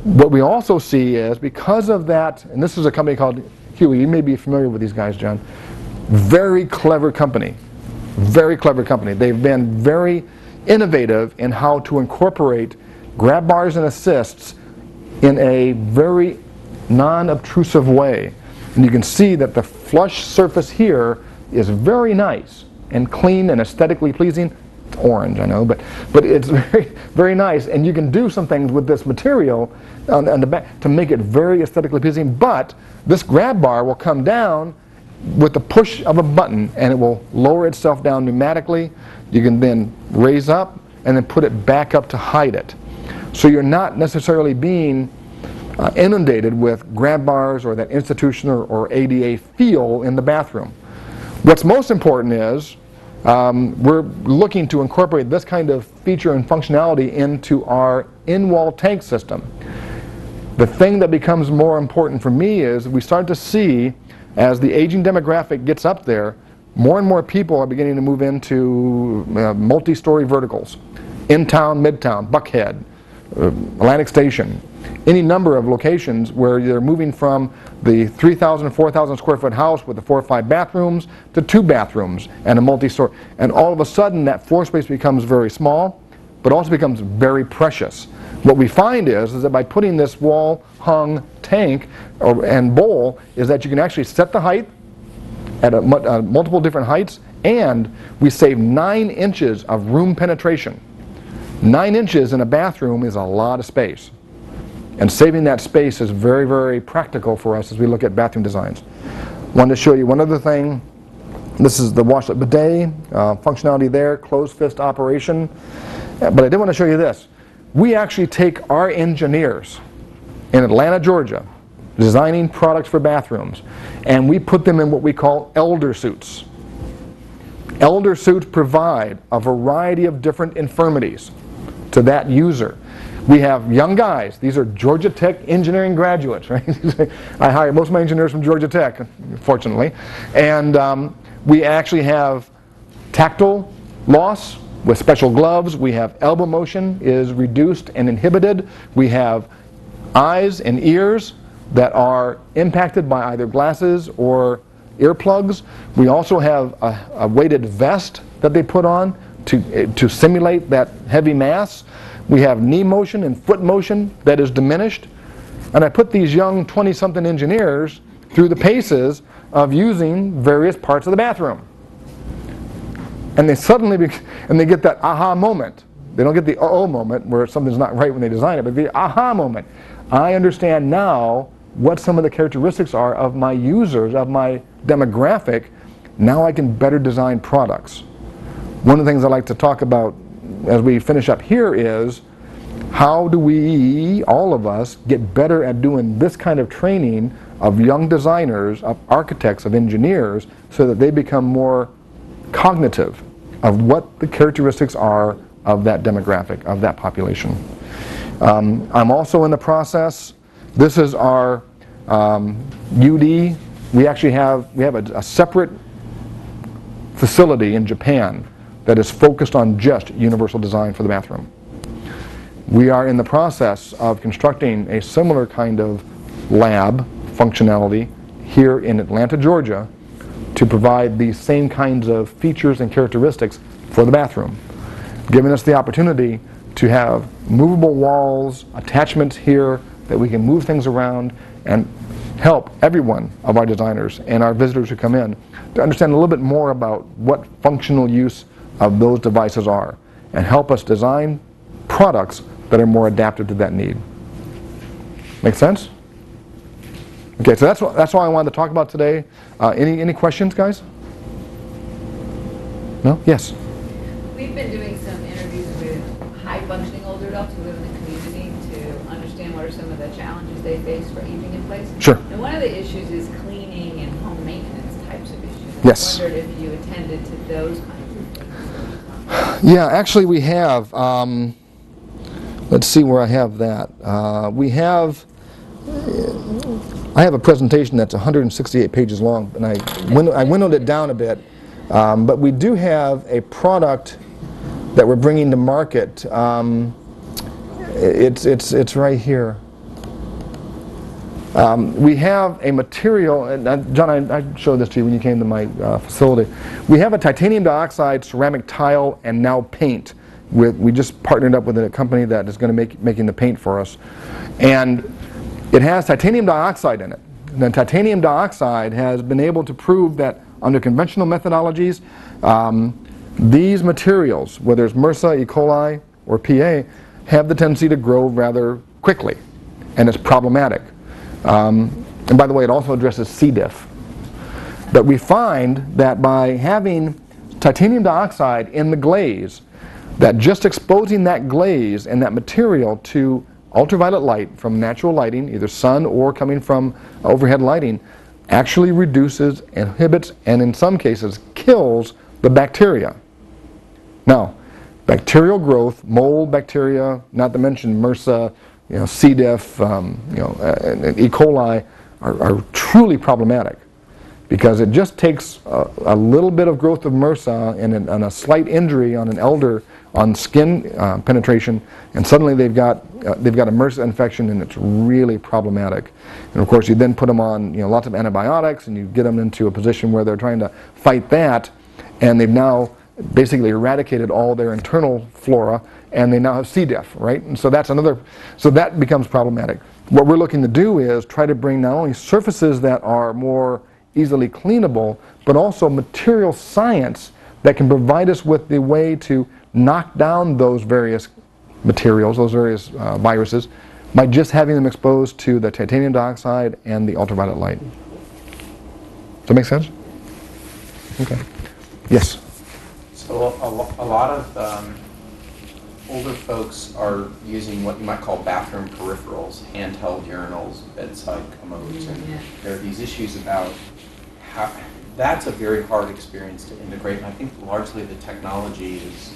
What we also see is, because of that, and this is a company called Huey. You may be familiar with these guys, John. Very clever company. Very clever company. They've been very innovative in how to incorporate grab bars and assists in a very non-obtrusive way. And you can see that the flush surface here is very nice and clean and aesthetically pleasing. It's orange, I know, but it's very, very nice. And you can do some things with this material on the back to make it very aesthetically pleasing. But this grab bar will come down with the push of a button, and it will lower itself down pneumatically. You can then raise up and then put it back up to hide it. So you're not necessarily being inundated with grab bars or that institutional or ADA feel in the bathroom. What's most important is we're looking to incorporate this kind of feature and functionality into our in-wall tank system. The thing that becomes more important for me is we start to see, as the aging demographic gets up there, more and more people are beginning to move into multi-story verticals. In town, midtown, Buckhead, Atlantic Station, any number of locations where they're moving from the 3,000, 4,000 square foot house with the 4 or 5 bathrooms to 2 bathrooms and a multi-story. And all of a sudden that floor space becomes very small, but also becomes very precious. What we find is that by putting this wall-hung tank and bowl, is that you can actually set the height at multiple different heights, and we save 9 inches of room penetration. 9 inches in a bathroom is a lot of space. And saving that space is very, very practical for us as we look at bathroom designs. Wanted to show you one other thing. This is the washlet bidet, functionality there, closed fist operation. But I did want to show you this. We actually take our engineers in Atlanta, Georgia, designing products for bathrooms, and we put them in what we call elder suits. Elder suits provide a variety of different infirmities to that user. We have young guys. These are Georgia Tech engineering graduates, right? I hire most of my engineers from Georgia Tech, fortunately. And we actually have tactile loss with special gloves. We have elbow motion is reduced and inhibited. We have eyes and ears that are impacted by either glasses or earplugs. We also have a weighted vest that they put on to simulate that heavy mass. We have knee motion and foot motion that is diminished. And I put these young 20-something engineers through the paces of using various parts of the bathroom. And they suddenly, and they get that aha moment. They don't get the uh-oh moment where something's not right when they design it, but the aha moment. I understand now what some of the characteristics are of my users, of my demographic. Now I can better design products. One of the things I like to talk about as we finish up here is, how do we, all of us, get better at doing this kind of training of young designers, of architects, of engineers, so that they become more cognitive of what the characteristics are of that demographic, of that population. I'm also in the process, this is our UD. We actually have a separate facility in Japan that is focused on just universal design for the bathroom. We are in the process of constructing a similar kind of lab functionality here in Atlanta, Georgia, to provide these same kinds of features and characteristics for the bathroom, giving us the opportunity to have movable walls, attachments here that we can move things around and help every one of our designers and our visitors who come in to understand a little bit more about what functional use of those devices are, and help us design products that are more adapted to that need. Make sense? Okay, so that's all I wanted to talk about today. Any questions, guys? No? Yes? We've been doing some interviews with high-functioning older adults who live in the community to are some of the challenges they face for aging in place? Sure. And one of the issues is cleaning and home maintenance types of issues. Yes. I wondered if you attended to those kinds of things. Yeah, actually we have. Let's see where I have that. I have a presentation that's 168 pages long, and I windowed it down a bit. But we do have a product that we're bringing to market. It's right here. We have a material, and John, I showed this to you when you came to my facility. We have a titanium dioxide ceramic tile and now paint. We just partnered up with a company that is going to making the paint for us, and it has titanium dioxide in it. And then titanium dioxide has been able to prove that under conventional methodologies, these materials, whether it's MRSA, E. coli, or PA, have the tendency to grow rather quickly, and it's problematic. And by the way, it also addresses C. diff. But we find that by having titanium dioxide in the glaze, that just exposing that glaze and that material to ultraviolet light from natural lighting, either sun or coming from overhead lighting, actually reduces, inhibits, and in some cases kills the bacteria. Now, bacterial growth, mold bacteria, not to mention MRSA, C. diff, and E. coli are truly problematic, because it just takes a little bit of growth of MRSA and a slight injury on an elder on skin penetration, and suddenly they've got a MRSA infection, and it's really problematic. And of course, you then put them on lots of antibiotics, and you get them into a position where they're trying to fight that, and they've now basically eradicated all their internal flora, and they now have C. diff, right? And so so that becomes problematic. What we're looking to do is try to bring not only surfaces that are more easily cleanable, but also material science that can provide us with the way to knock down those various materials, those various viruses, by just having them exposed to the titanium dioxide and the ultraviolet light. Does that make sense? Okay. Yes? So a lot of older folks are using what you might call bathroom peripherals, handheld urinals, bedside commodes, and there are these issues about how that's a very hard experience to integrate, and I think largely the technology is,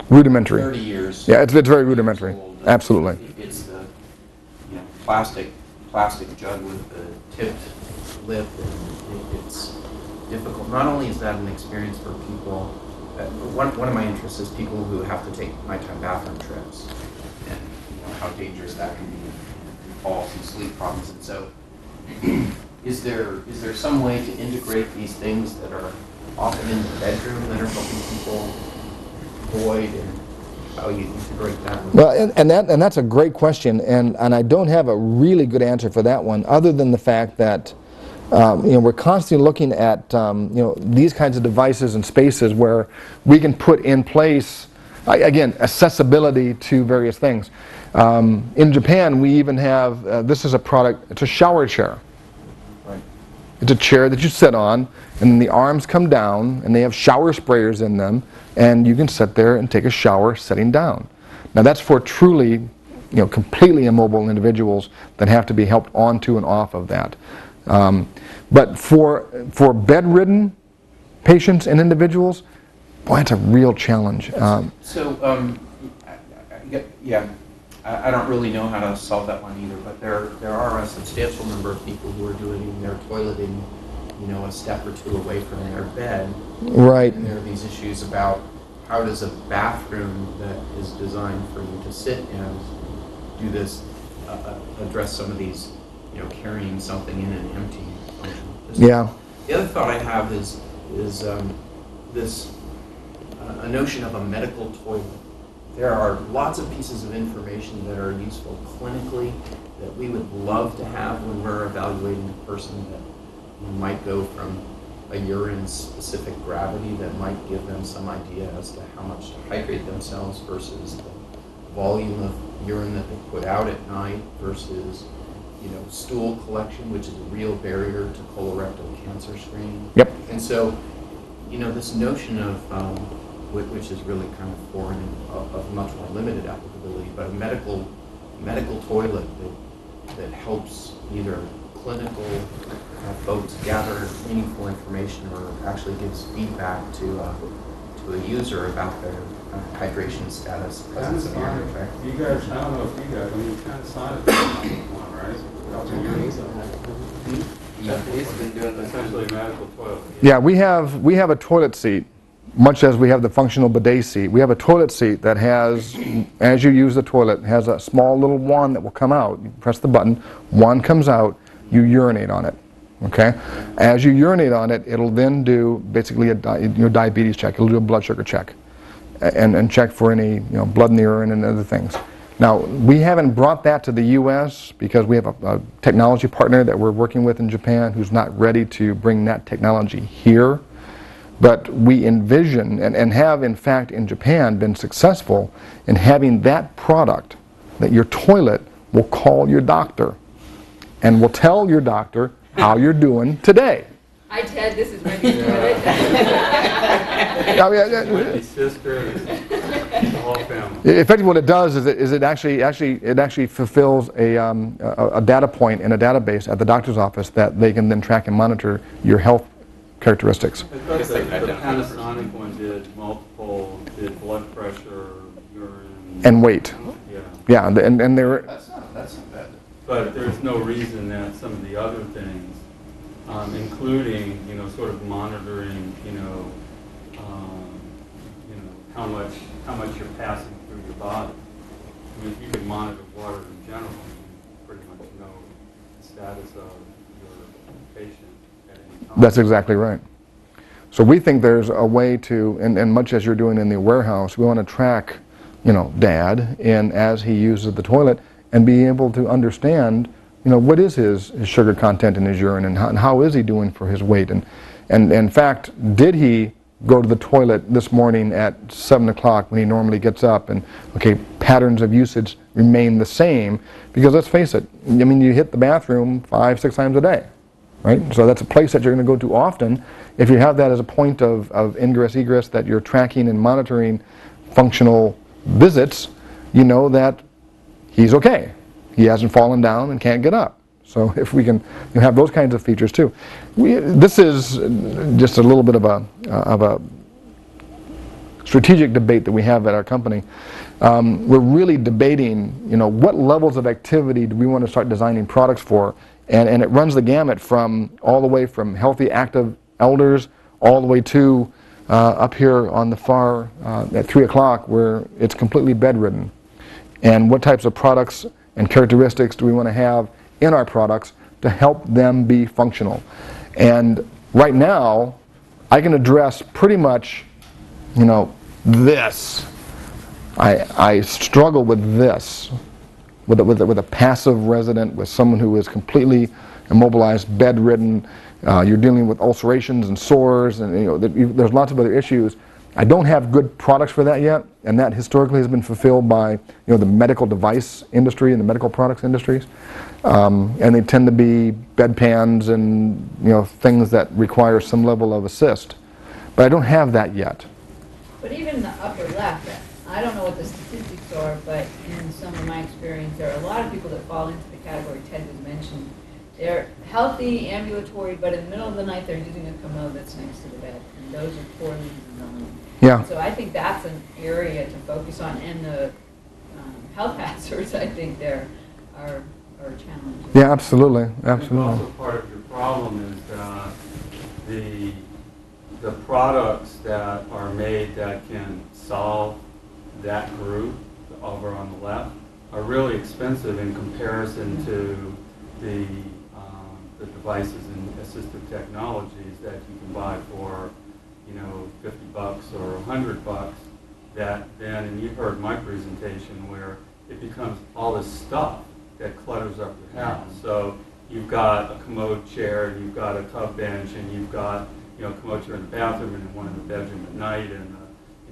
rudimentary. 30 years. Yeah, it's very rudimentary. Old. Absolutely. It's the plastic jug with the tipped lip, and it's difficult. Not only is that an experience for people, one of my interests is people who have to take nighttime bathroom trips, and how dangerous that can be, and falls and sleep problems. And so, is there some way to integrate these things that are often in the bedroom that are helping people avoid, and how you integrate that with Well, and that's a great question, and I don't have a really good answer for that one, other than the fact that we're constantly looking at these kinds of devices and spaces where we can put in place, again, accessibility to various things. In Japan, we even have this is a product. It's a shower chair. Right. It's a chair that you sit on, and then the arms come down, and they have shower sprayers in them, and you can sit there and take a shower sitting down. Now that's for truly, completely immobile individuals that have to be helped onto and off of that. But for bedridden patients and individuals, boy, that's a real challenge. I don't really know how to solve that one either, but there are a substantial number of people who are doing their toileting, a step or two away from their bed. Right. And there are these issues about how does a bathroom that is designed for you to sit in do this, address some of these, carrying something in and emptying. Yeah. The other thought I have is this a notion of a medical toilet. There are lots of pieces of information that are useful clinically that we would love to have when we're evaluating a person that might go from a urine-specific gravity that might give them some idea as to how much to hydrate themselves versus the volume of urine that they put out at night versus stool collection, which is a real barrier to colorectal cancer screening. Yep. And so, this notion of, which is really kind of foreign and of much more limited applicability, but a medical medical toilet that helps either clinical folks gather meaningful information or actually gives feedback to a user about their hydration status. That's an area effect. You guys, I don't know if you guys, I mean, you kind of signed one, right? A couple of years ago. He's been doing this. Essentially medical toilet. Yeah, we have a toilet seat, much as we have the functional bidet seat. We have a toilet seat that has, as you use the toilet, has a small little wand that will come out. You press the button, wand comes out, you urinate on it. Okay? As you urinate on it, it'll then do basically your diabetes check. It'll do a blood sugar check and check for any blood in the urine and other things. Now, we haven't brought that to the U.S. because we have a technology partner that we're working with in Japan who's not ready to bring that technology here. But we envision and have, in fact, in Japan been successful in having that product, that your toilet will call your doctor and will tell your doctor how you're doing today. Hi, Ted, this is Wendy's toilet. My sister, the whole family. Effectively, what it does is it actually fulfills a data point in a database at the doctor's office that they can then track and monitor your health characteristics. I thought the Panasonic one did blood pressure, urine. And weight. Yeah. Yeah, and they're... That's not bad. But there's no reason that some of the other things, including, sort of monitoring, how much you're passing through your body. I mean, if you can monitor water in general, you pretty much know the status of your patient at any time. That's exactly right. So we think there's a way to, and much as you're doing in the warehouse, we want to track, Dad, and as he uses the toilet, and be able to understand, what is his sugar content in his urine, and how is he doing for his weight, and in fact, did he go to the toilet this morning at 7 o'clock when he normally gets up, and patterns of usage remain the same, because let's face it, I mean, you hit the bathroom 5-6 times a day, right? So that's a place that you're going to go to often. If you have that as a point of ingress, egress, that you're tracking and monitoring functional visits, you know that he's okay. He hasn't fallen down and can't get up. So if we can have those kinds of features too. This is just a little bit of a strategic debate that we have at our company. We're really debating, what levels of activity do we want to start designing products for, and it runs the gamut from all the way from healthy, active elders all the way to up here on the far at 3 o'clock where it's completely bedridden. And what types of products and characteristics do we want to have in our products to help them be functional. And right now, I can address pretty much, this. I struggle with this, with a passive resident, with someone who is completely immobilized, bedridden. You're dealing with ulcerations and sores, and there's lots of other issues. I don't have good products for that yet, and that historically has been fulfilled by the medical device industry and the medical products industries, and they tend to be bedpans and things that require some level of assist. But I don't have that yet. But even the upper left, I don't know what the statistics are, but in some of my experience, there are a lot of people that fall into the category Ted was mentioned. They're healthy, ambulatory, but in the middle of the night they're using a commode that's next to the bed, and those are poorly designed. Yeah. So I think that's an area to focus on, and the health hazards, I think there are challenges. Yeah, absolutely, I think absolutely. also part of your problem is that the products that are made that can solve that group over on the left are really expensive in comparison to the devices and assistive technologies that you can buy for $50 or $100, that then, and you heard my presentation where it becomes all this stuff that clutters up your house. So you've got a commode chair, and you've got a tub bench, and you've got a commode chair in the bathroom and one in the bedroom at night, and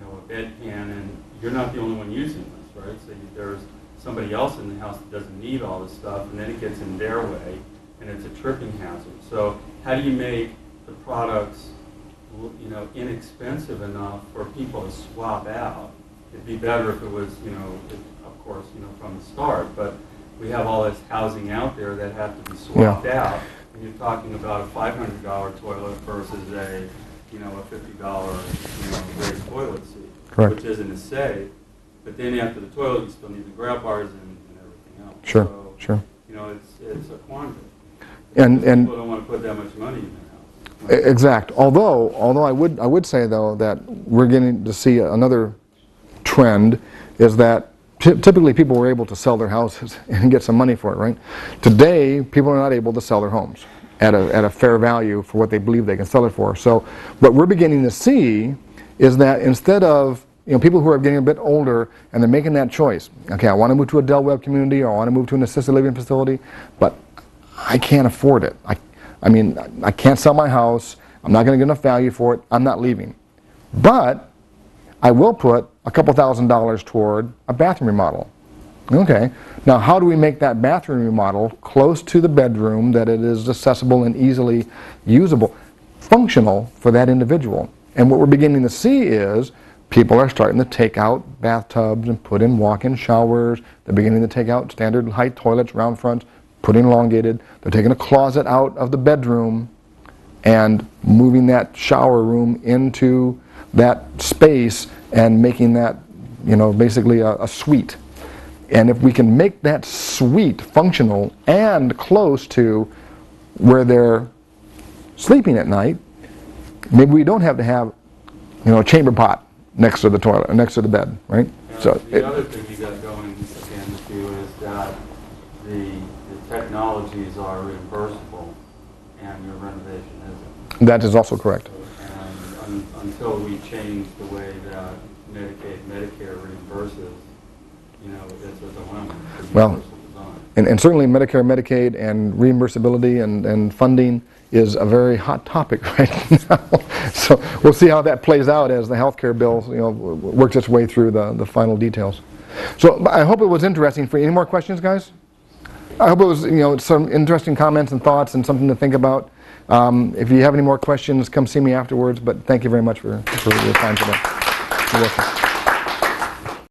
a bedpan, and you're not the only one using this, right? So there's somebody else in the house that doesn't need all this stuff, and then it gets in their way, and it's a tripping hazard. So how do you make the products inexpensive enough for people to swap out? It'd be better if it was, of course, from the start, but we have all this housing out there that have to be swapped out. And you're talking about a $500 toilet versus a $50 raised toilet seat, Correct. which isn't as safe. But then after the toilet, you still need the grab bars and everything else. Sure, so, sure. It's a quandary. And People don't want to put that much money in their house. Exact. Although I would say though that we're getting to see another trend is that typically people were able to sell their houses and get some money for it, right? Today, people are not able to sell their homes at a fair value for what they believe they can sell it for. So what we're beginning to see is that instead of people who are getting a bit older and they're making that choice, okay, I want to move to a Del Webb community or I want to move to an assisted living facility, but I can't afford it. I mean, I can't sell my house, I'm not going to get enough value for it, I'm not leaving. But I will put a couple $1,000s toward a bathroom remodel. Okay, now how do we make that bathroom remodel close to the bedroom that it is accessible and easily usable, functional for that individual? And what we're beginning to see is people are starting to take out bathtubs and put in walk-in showers. They're beginning to take out standard height toilets, round fronts, put in elongated. They're taking a closet out of the bedroom and moving that shower room into that space and making that, basically a suite. And if we can make that suite functional and close to where they're sleeping at night, maybe we don't have to have, a chamber pot next to the toilet, next to the bed, right? The other thing you got going again too is that the technologies are reimbursable and your renovation isn't. That is also correct. And until we change the way that Medicaid, Medicare reimburses, it's a dilemma. Well, and certainly Medicare, Medicaid, and reimbursability and funding is a very hot topic right now. So we'll see how that plays out as the health care bill works its way through the final details. So I hope it was interesting for you. Any more questions, guys? I hope it was some interesting comments and thoughts and something to think about. If you have any more questions, come see me afterwards, but thank you very much for your time today. You're welcome.